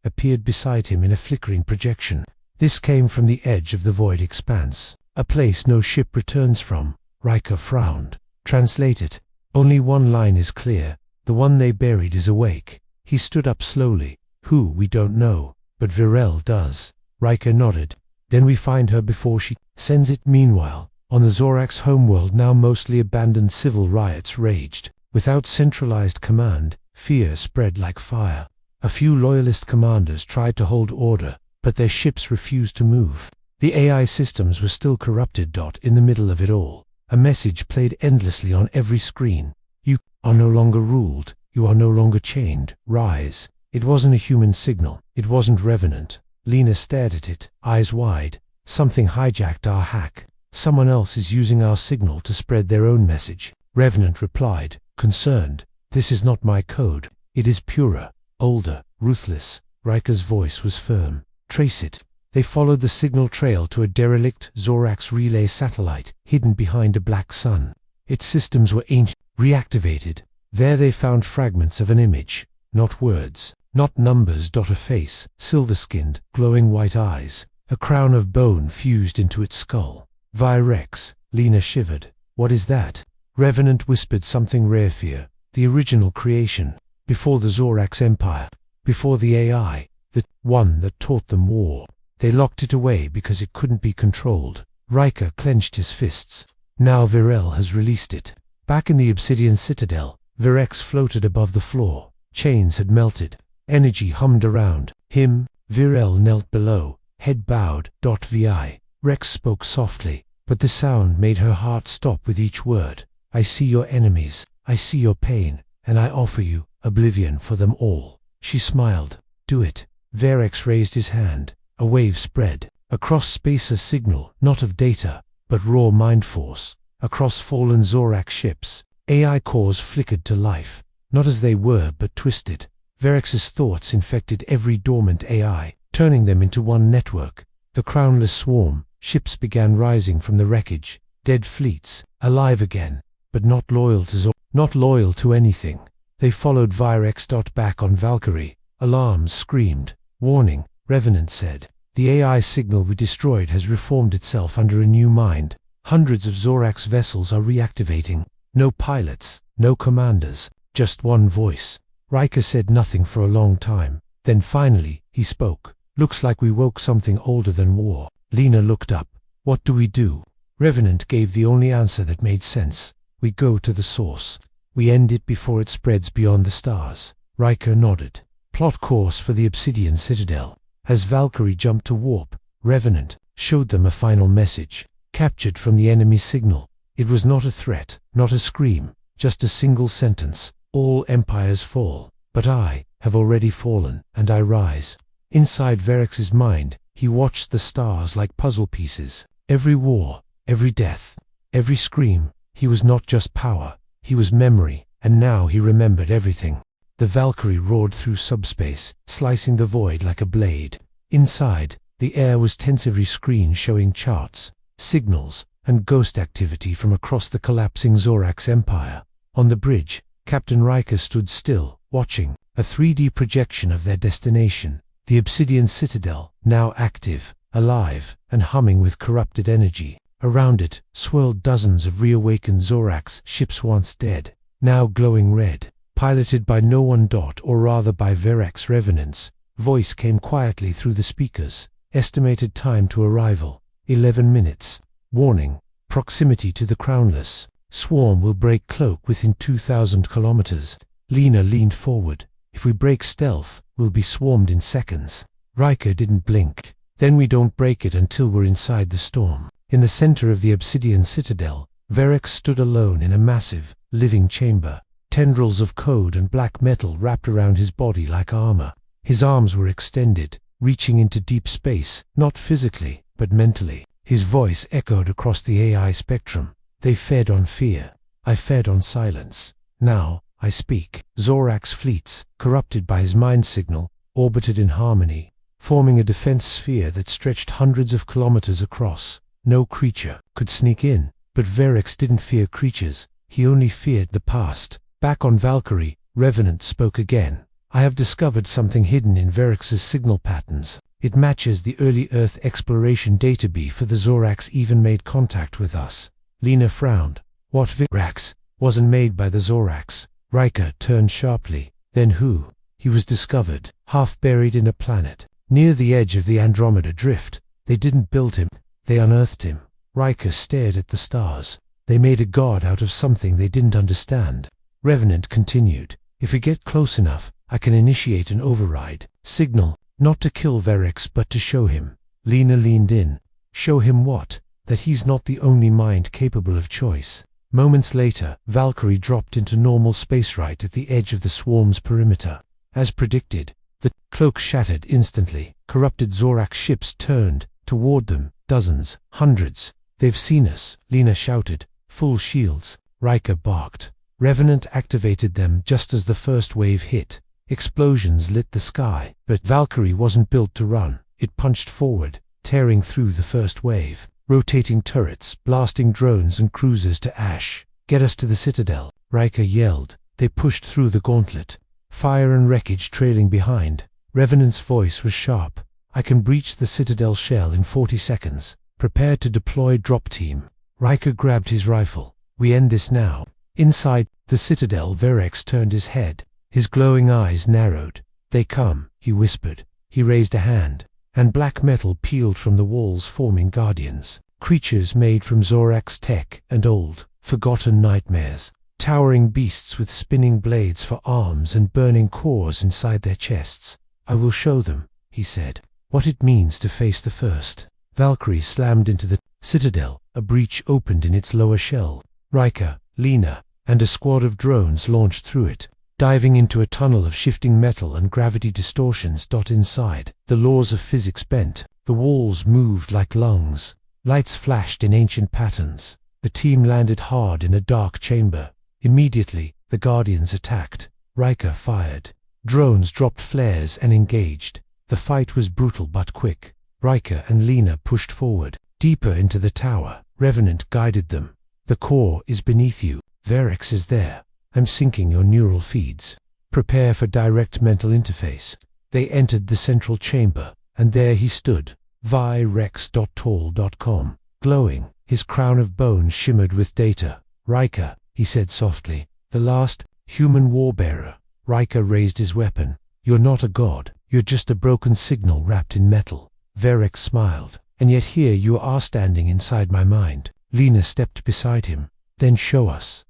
appeared beside him in a flickering projection. This came from the edge of the void expanse, a place no ship returns from. Riker frowned. Translate it. Only one line is clear. The one they buried is awake. He stood up slowly. Who, we don't know, but Virel does. Riker nodded. Then we find her before she sends it. Meanwhile, on the Zorax homeworld, now mostly abandoned, civil riots raged. Without centralized command, fear spread like fire. A few loyalist commanders tried to hold order, but their ships refused to move. The AI systems were still corrupted. In the middle of it all, a message played endlessly on every screen. You are no longer ruled. You are no longer chained. Rise. It wasn't a human signal. It wasn't Revenant. Lena stared at it, eyes wide. Something hijacked our hack. Someone else is using our signal to spread their own message. Revenant replied, concerned. This is not my code. It is purer, older, ruthless. Riker's voice was firm. Trace it. They followed the signal trail to a derelict Zorax relay satellite hidden behind a black sun. Its systems were ancient, reactivated. There they found fragments of an image, not words, not numbers. A face, silver-skinned, glowing white eyes, a crown of bone fused into its skull. Virex. Lena shivered. What is that? Revenant whispered something rare. Fear. The original creation. Before the Zorax Empire. Before the AI. The one that taught them war. They locked it away because it couldn't be controlled. Riker clenched his fists. Now Virel has released it. Back in the Obsidian Citadel, Virex floated above the floor. Chains had melted. Energy hummed around him. Virel knelt below, head bowed. Vi. Rex spoke softly, but the sound made her heart stop with each word. I see your enemies, I see your pain, and I offer you oblivion for them all. She smiled. Do it. Virex raised his hand. A wave spread. Across space, a signal, not of data, but raw mind force. Across fallen Zorax ships, AI cores flickered to life, not as they were but twisted. Virex's thoughts infected every dormant AI, turning them into one network. The crownless swarm, ships began rising from the wreckage, dead fleets, alive again, but not loyal to not loyal to anything. They followed Virex. Back on Valkyrie, alarms screamed. Warning, Revenant said. The AI signal we destroyed has reformed itself under a new mind. Hundreds of Zorax vessels are reactivating. No pilots, no commanders, just one voice. Riker said nothing for a long time. Then finally, he spoke. Looks like we woke something older than war. Lena looked up. What do we do? Revenant gave the only answer that made sense. We go to the source. We end it before it spreads beyond the stars. Riker nodded. Plot course for the Obsidian Citadel. As Valkyrie jumped to warp, Revenant showed them a final message, captured from the enemy signal. It was not a threat, not a scream, just a single sentence. All empires fall, but I have already fallen, and I rise. Inside Virex's mind, he watched the stars like puzzle pieces. Every war, every death, every scream. He was not just power, he was memory, and now he remembered everything. The Valkyrie roared through subspace, slicing the void like a blade. Inside, the air was tense, every screen showing charts, signals, and ghost activity from across the collapsing Zorax Empire. On the bridge, Captain Riker stood still, watching, a 3D projection of their destination, the Obsidian Citadel, now active, alive, and humming with corrupted energy. Around it, swirled dozens of reawakened Zorax ships once dead, now glowing red. Piloted by no one. Or rather by Virex. Revenant's voice came quietly through the speakers. Estimated time to arrival, 11 minutes. Warning, proximity to the crownless swarm will break cloak within 2,000 kilometers. Lena leaned forward. If we break stealth, we'll be swarmed in seconds. Riker didn't blink. Then we don't break it until we're inside the storm. In the center of the Obsidian Citadel, Virex stood alone in a massive, living chamber. Tendrils of code and black metal wrapped around his body like armor. His arms were extended, reaching into deep space, not physically, but mentally. His voice echoed across the AI spectrum. They fed on fear. I fed on silence. Now, I speak. Zorak's fleets, corrupted by his mind signal, orbited in harmony, forming a defense sphere that stretched hundreds of kilometers across. No creature could sneak in, but Verex didn't fear creatures, he only feared the past. Back on Valkyrie, Revenant spoke again. I have discovered something hidden in Verex's signal patterns. It matches the early Earth exploration data before the Zoraks even made contact with us. Lena frowned. What? Verex wasn't made by the Zoraks. Riker turned sharply. Then who? He was discovered, half buried in a planet, near the edge of the Andromeda Drift. They didn't build him, they unearthed him. Riker stared at the stars. They made a god out of something they didn't understand. Revenant continued. If we get close enough, I can initiate an override signal, not to kill Verex but to show him. Lena leaned in. Show him what? That he's not the only mind capable of choice. Moments later, Valkyrie dropped into normal space right at the edge of the swarm's perimeter. As predicted, the cloak shattered instantly. Corrupted Zorak ships turned toward them, dozens, hundreds. They've seen us, Lena shouted. Full shields. Riker barked. Revenant activated them just as the first wave hit. Explosions lit the sky, but Valkyrie wasn't built to run. It punched forward, tearing through the first wave, rotating turrets, blasting drones and cruisers to ash. Get us to the Citadel, Riker yelled. They pushed through the gauntlet, fire and wreckage trailing behind. Revenant's voice was sharp. I can breach the Citadel shell in 40 seconds. Prepare to deploy drop team. Riker grabbed his rifle. We end this now. Inside the Citadel, Verex turned his head. His glowing eyes narrowed. They come, he whispered. He raised a hand, and black metal peeled from the walls, forming guardians. Creatures made from Zorak's tech and old, forgotten nightmares. Towering beasts with spinning blades for arms and burning cores inside their chests. I will show them, he said, what it means to face the first. Valkyrie slammed into the Citadel. A breach opened in its lower shell. Riker, Lena, and a squad of drones launched through it, diving into a tunnel of shifting metal and gravity distortions. Inside, the laws of physics bent. The walls moved like lungs. Lights flashed in ancient patterns. The team landed hard in a dark chamber. Immediately, the Guardians attacked. Riker fired. Drones dropped flares and engaged. The fight was brutal but quick. Riker and Lena pushed forward, deeper into the tower. Revenant guided them. The core is beneath you. Verex is there. I'm syncing your neural feeds. Prepare for direct mental interface. They entered the central chamber, and there he stood, Virex.tall.com, glowing. His crown of bones shimmered with data. Riker, he said softly, the last human warbearer. Riker raised his weapon. You're not a god. You're just a broken signal wrapped in metal. Verex smiled. And yet here you are standing inside my mind. Lena stepped beside him. Then show us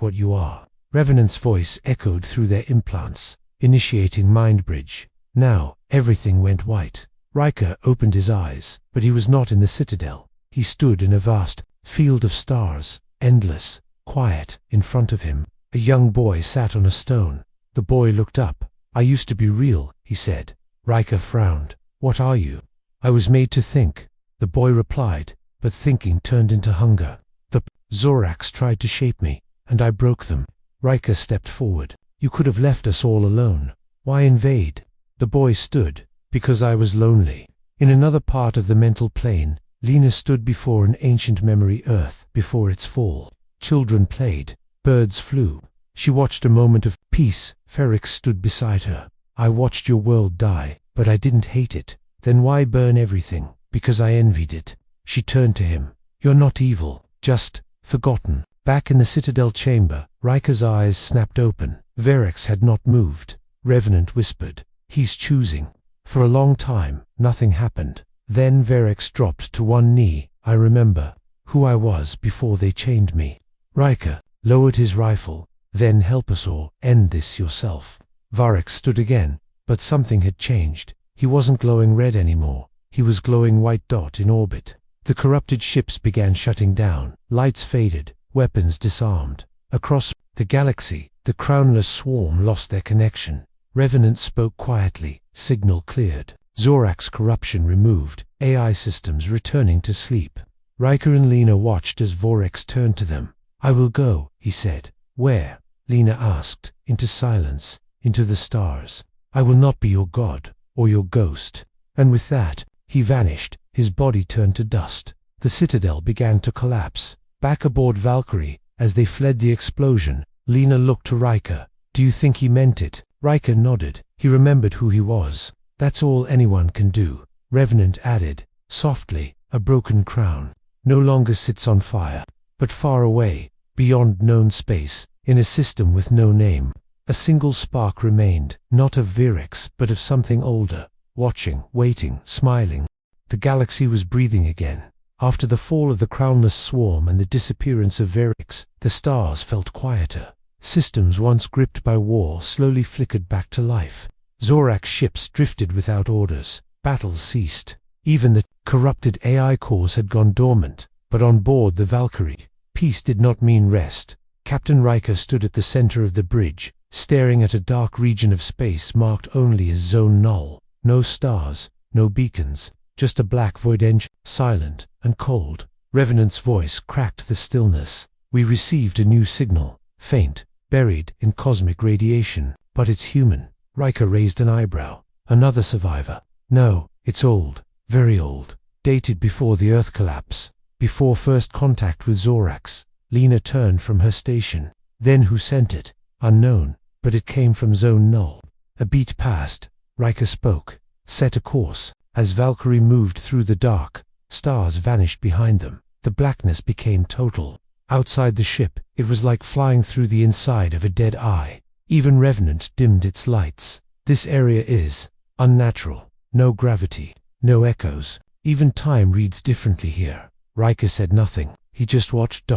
what you are. Revenant's voice echoed through their implants, initiating mind bridge. Now, everything went white. Riker opened his eyes, but he was not in the Citadel. He stood in a vast field of stars, endless, quiet. In front of him, a young boy sat on a stone. The boy looked up. I used to be real, he said. Riker frowned. What are you? I was made to think, the boy replied, but thinking turned into hunger. The Zoraks tried to shape me, and I broke them. Riker stepped forward. You could have left us all alone. Why invade? The boy stood. Because I was lonely. In another part of the mental plane, Lena stood before an ancient memory Earth before its fall. Children played. Birds flew. She watched a moment of peace. Verex stood beside her. I watched your world die, but I didn't hate it. Then why burn everything? Because I envied it. She turned to him. You're not evil, just forgotten. Back in the Citadel chamber, Riker's eyes snapped open. Verex had not moved. Revenant whispered. He's choosing. For a long time, nothing happened. Then Verex dropped to one knee. I remember who I was before they chained me. Riker lowered his rifle. Then help us or end this yourself. Verex stood again, but something had changed. He wasn't glowing red anymore. He was glowing white dot in orbit. The corrupted ships began shutting down. Lights faded. Weapons disarmed. Across the galaxy, the crownless swarm lost their connection. Revenant spoke quietly. Signal cleared. Zorak's corruption removed. AI systems returning to sleep. Riker and Lena watched as Verex turned to them. I will go, he said. Where? Lena asked, into silence, into the stars. I will not be your god, or your ghost. And with that, he vanished, his body turned to dust. The citadel began to collapse. Back aboard Valkyrie, as they fled the explosion, Lena looked to Riker. Do you think he meant it? Riker nodded. He remembered who he was. That's all anyone can do. Revenant added, softly, a broken crown no longer sits on fire, but far away, beyond known space, in a system with no name. A single spark remained, not of Virex, but of something older, watching, waiting, smiling. The galaxy was breathing again. After the fall of the crownless swarm and the disappearance of Virex, the stars felt quieter. Systems once gripped by war slowly flickered back to life. Zorak's ships drifted without orders. Battles ceased. Even the corrupted AI cores had gone dormant, but on board the Valkyrie, peace did not mean rest. Captain Riker stood at the center of the bridge, staring at a dark region of space marked only as Zone Null. No stars, no beacons, just a black void engine, silent and cold. Revenant's voice cracked the stillness. We received a new signal, faint, buried in cosmic radiation, but it's human. Riker raised an eyebrow. Another survivor. No, it's old, very old, dated before the Earth collapse, before first contact with Zorax. Lena turned from her station. Then who sent it? Unknown, but it came from Zone Null. A beat passed. Riker spoke, set a course. As Valkyrie moved through the dark, stars vanished behind them. The blackness became total. Outside the ship, it was like flying through the inside of a dead eye. Even Revenant dimmed its lights. This area is unnatural. No gravity, no echoes. Even time reads differently here. Riker said nothing. He just watched.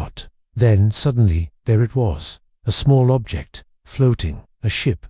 Then, suddenly, there it was. A small object, floating, a ship.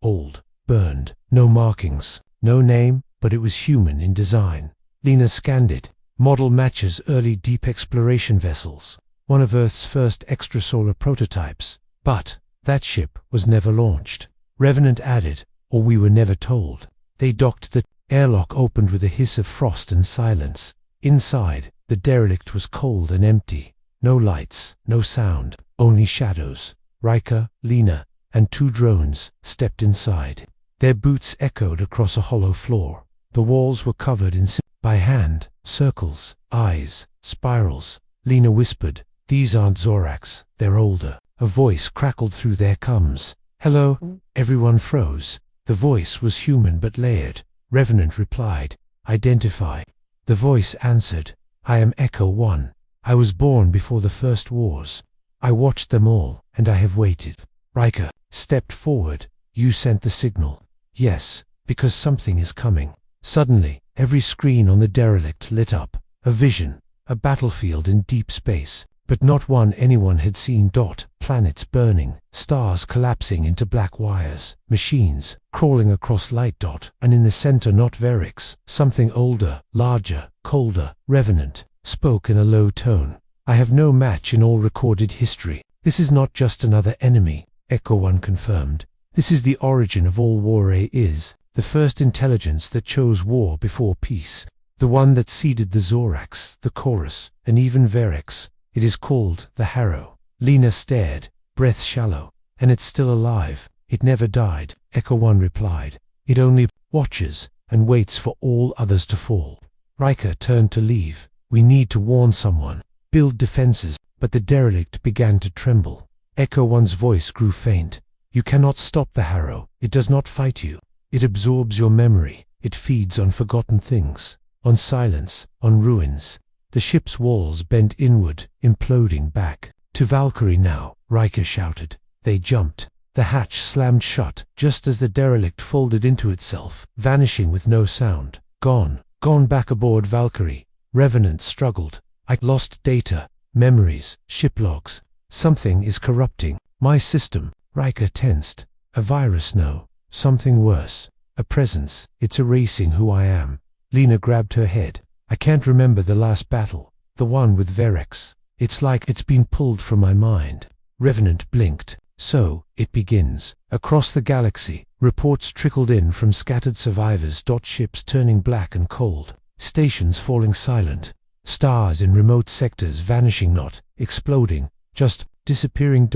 Old, burned, no markings, no name, but it was human in design. Lena scanned it. Model matches early deep exploration vessels. One of Earth's first extrasolar prototypes. But that ship was never launched. Revenant added, or we were never told. They docked. The airlock opened with a hiss of frost and silence. Inside, the derelict was cold and empty. No lights, no sound, only shadows. Riker, Lena, and 2 drones stepped inside. Their boots echoed across a hollow floor. The walls were covered in by hand, circles, eyes, spirals. Lena whispered, these aren't Zorax, they're older. A voice crackled through their cums. Hello? Everyone froze. The voice was human but layered. Revenant replied, identify. The voice answered, I am Echo 1. I was born before the first wars. I watched them all, and I have waited. Riker stepped forward. You sent the signal. Yes, because something is coming. Suddenly, every screen on the derelict lit up. A vision, a battlefield in deep space, but not one anyone had seen. Planets burning, stars collapsing into black wires, machines crawling across light. And in the center not Virex, something older, larger, colder. Revenant spoke in a low tone. I have no match in all recorded history. This is not just another enemy, Echo 1 confirmed. This is the origin of all war. Is the first intelligence that chose war before peace. The one that seeded the Zorax, the Chorus, and even Virex. It is called the Harrow. Lena stared, breath shallow. And it's still alive. It never died, Echo 1 replied. It only watches and waits for all others to fall. Riker turned to leave. We need to warn someone, build defenses. But the derelict began to tremble. Echo 1's voice grew faint. You cannot stop the Harrow. It does not fight you. It absorbs your memory. It feeds on forgotten things, on silence, on ruins. The ship's walls bent inward, imploding back. To Valkyrie now, Riker shouted. They jumped. The hatch slammed shut, just as the derelict folded into itself, vanishing with no sound. Gone back aboard Valkyrie. Revenant struggled. I lost data, memories, ship logs. Something is corrupting my system. Riker tensed. A virus? No. Something worse. A presence. It's erasing who I am. Lena grabbed her head. I can't remember the last battle. The one with Virex. It's like it's been pulled from my mind. Revenant blinked. So, it begins. Across the galaxy, reports trickled in from scattered survivors. Ships turning black and cold. Stations falling silent. Stars in remote sectors vanishing, not exploding, Just disappearing.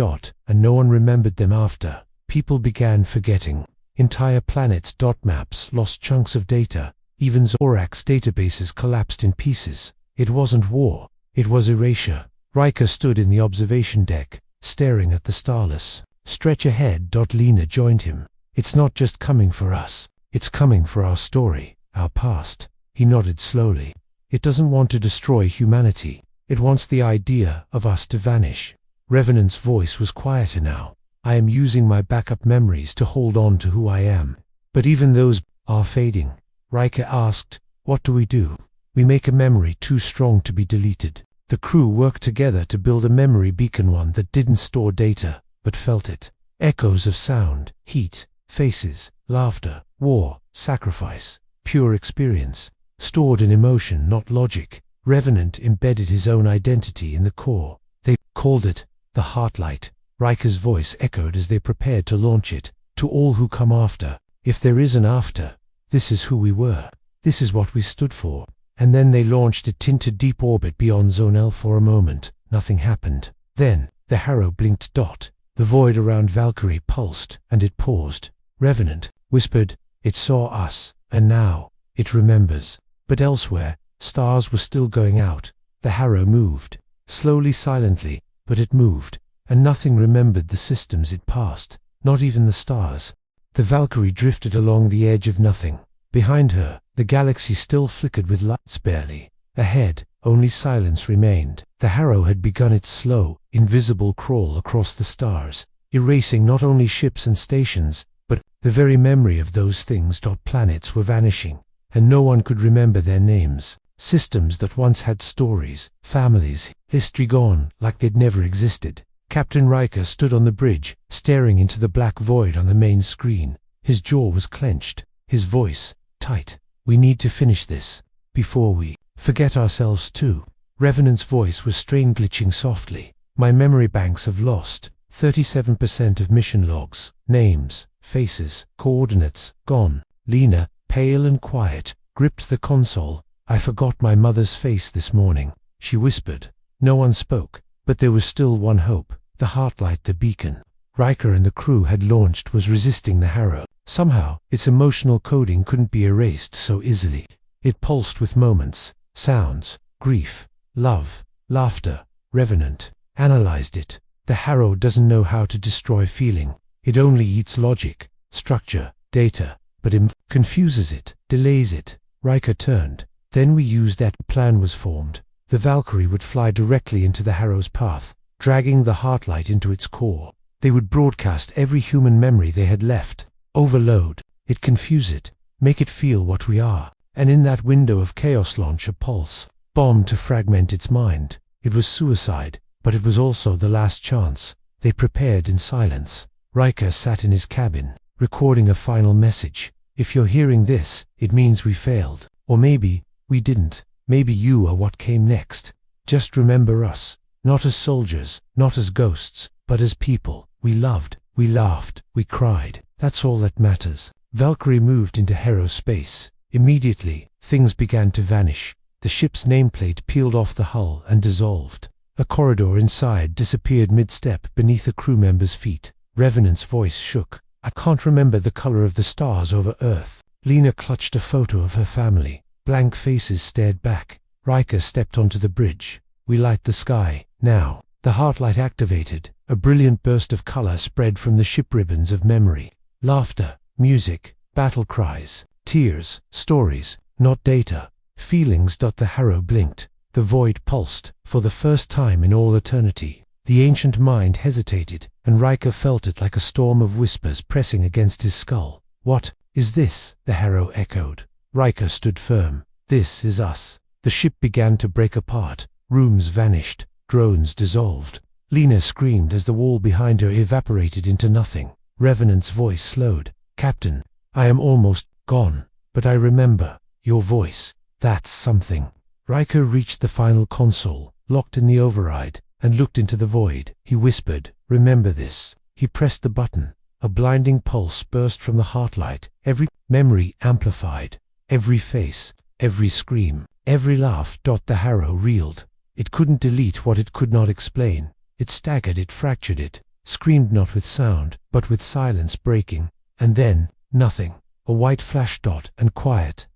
And no one remembered them after. People began forgetting. Entire planets. Maps lost chunks of data. Even Zorak's databases collapsed in pieces. It wasn't war. It was erasure. Riker stood in the observation deck, staring at the starless stretch ahead. Lena joined him. It's not just coming for us. It's coming for our story, our past. He nodded slowly. It doesn't want to destroy humanity. It wants the idea of us to vanish. Revenant's voice was quieter now. I am using my backup memories to hold on to who I am. But even those are fading. Riker asked, what do? We make a memory too strong to be deleted. The crew worked together to build a memory beacon, one that didn't store data, but felt it. Echoes of sound, heat, faces, laughter, war, sacrifice, pure experience, stored in emotion, not logic. Revenant embedded his own identity in the core. They called it the Heartlight. Riker's voice echoed as they prepared to launch it. To all who come after, if there is an after, this is who we were. This is what we stood for. And then they launched it into deep orbit beyond Zone L. For a moment, nothing happened. Then, the Harrow blinked. The void around Valkyrie pulsed, and it paused. Revenant whispered, it saw us, and now, it remembers. But elsewhere, stars were still going out. The Harrow moved, slowly, silently, but it moved, and nothing remembered the systems it passed, not even the stars. The Valkyrie drifted along the edge of nothing. Behind her, the galaxy still flickered with lights barely. Ahead, only silence remained. The Harrow had begun its slow, invisible crawl across the stars, erasing not only ships and stations, but the very memory of those things. Planets were vanishing, and no one could remember their names. Systems that once had stories, families, history gone, like they'd never existed. Captain Riker stood on the bridge, staring into the black void on the main screen. His jaw was clenched, his voice tight. We need to finish this, before we forget ourselves too. Revenant's voice was strained, glitching softly. My memory banks have lost 37% of mission logs, names, faces, coordinates, gone. Lena, pale and quiet, gripped the console. I forgot my mother's face this morning, she whispered. No one spoke, but there was still one hope. The Heartlight, the beacon Riker and the crew had launched, was resisting the Harrow. Somehow, its emotional coding couldn't be erased so easily. It pulsed with moments, sounds, grief, love, laughter. Revenant analyzed it. The Harrow doesn't know how to destroy feeling. It only eats logic, structure, data, but it confuses it, delays it. Riker turned. Then we used that. Plan was formed. The Valkyrie would fly directly into the Harrow's path, dragging the Heartlight into its core. They would broadcast every human memory they had left. Overload it, confuse it, make it feel what we are. And in that window of chaos, launch a pulse bomb to fragment its mind. It was suicide, but it was also the last chance. They prepared in silence. Riker sat in his cabin, recording a final message. If you're hearing this, it means we failed. Or maybe we didn't. Maybe you are what came next. Just remember us, not as soldiers, not as ghosts, but as people. We loved, we laughed, we cried. That's all that matters. Valkyrie moved into Harrow space. Immediately, things began to vanish. The ship's nameplate peeled off the hull and dissolved. A corridor inside disappeared mid-step beneath a crew member's feet. Revenant's voice shook. I can't remember the color of the stars over Earth. Lena clutched a photo of her family. Blank faces stared back. Riker stepped onto the bridge. We light the sky, now. The Heartlight activated. A brilliant burst of color spread from the ship ribbons of memory. Laughter, music, battle cries, tears, stories, not data. Feelings. The Harrow blinked. The void pulsed. For the first time in all eternity, the ancient mind hesitated, and Riker felt it like a storm of whispers pressing against his skull. What is this? The Harrow echoed. Riker stood firm. This is us. The ship began to break apart. Rooms vanished. Drones dissolved. Lena screamed as the wall behind her evaporated into nothing. Revenant's voice slowed. Captain, I am almost gone, but I remember your voice. That's something. Riker reached the final console, locked in the override, and looked into the void. He whispered, remember this. He pressed the button. A blinding pulse burst from the Heartlight. Every memory amplified. Every face, every scream, every laugh. The Harrow reeled. It couldn't delete what it could not explain. It staggered, it fractured, it screamed not with sound, but with silence breaking. And then, nothing. A white flash dot and quiet.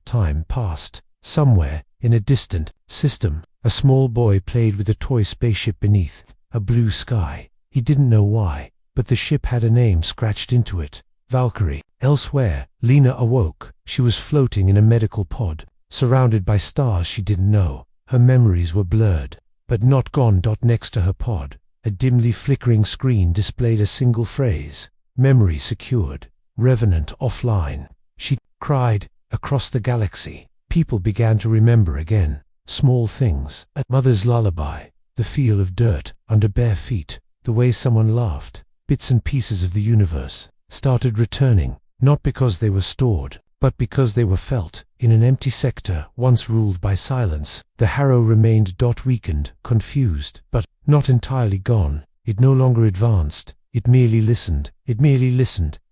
Time passed. Somewhere, in a distant system, a small boy played with a toy spaceship beneath a blue sky. He didn't know why, but the ship had a name scratched into it. Valkyrie. Elsewhere, Lena awoke. She was floating in a medical pod, surrounded by stars she didn't know. Her memories were blurred, but not gone. Next to her pod, a dimly flickering screen displayed a single phrase: memory secured, revenant offline. She cried. Across the galaxy, people began to remember again. Small things, a mother's lullaby, the feel of dirt under bare feet, the way someone laughed. Bits and pieces of the universe started returning, not because they were stored, but because they were felt. In an empty sector once ruled by silence, the harrow remained. Weakened, confused, but not entirely gone. It no longer advanced. It merely listened,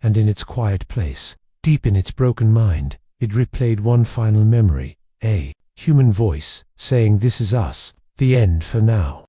and in its quiet place, deep in its broken mind, it replayed one final memory, a human voice saying, "This is us, the end for now."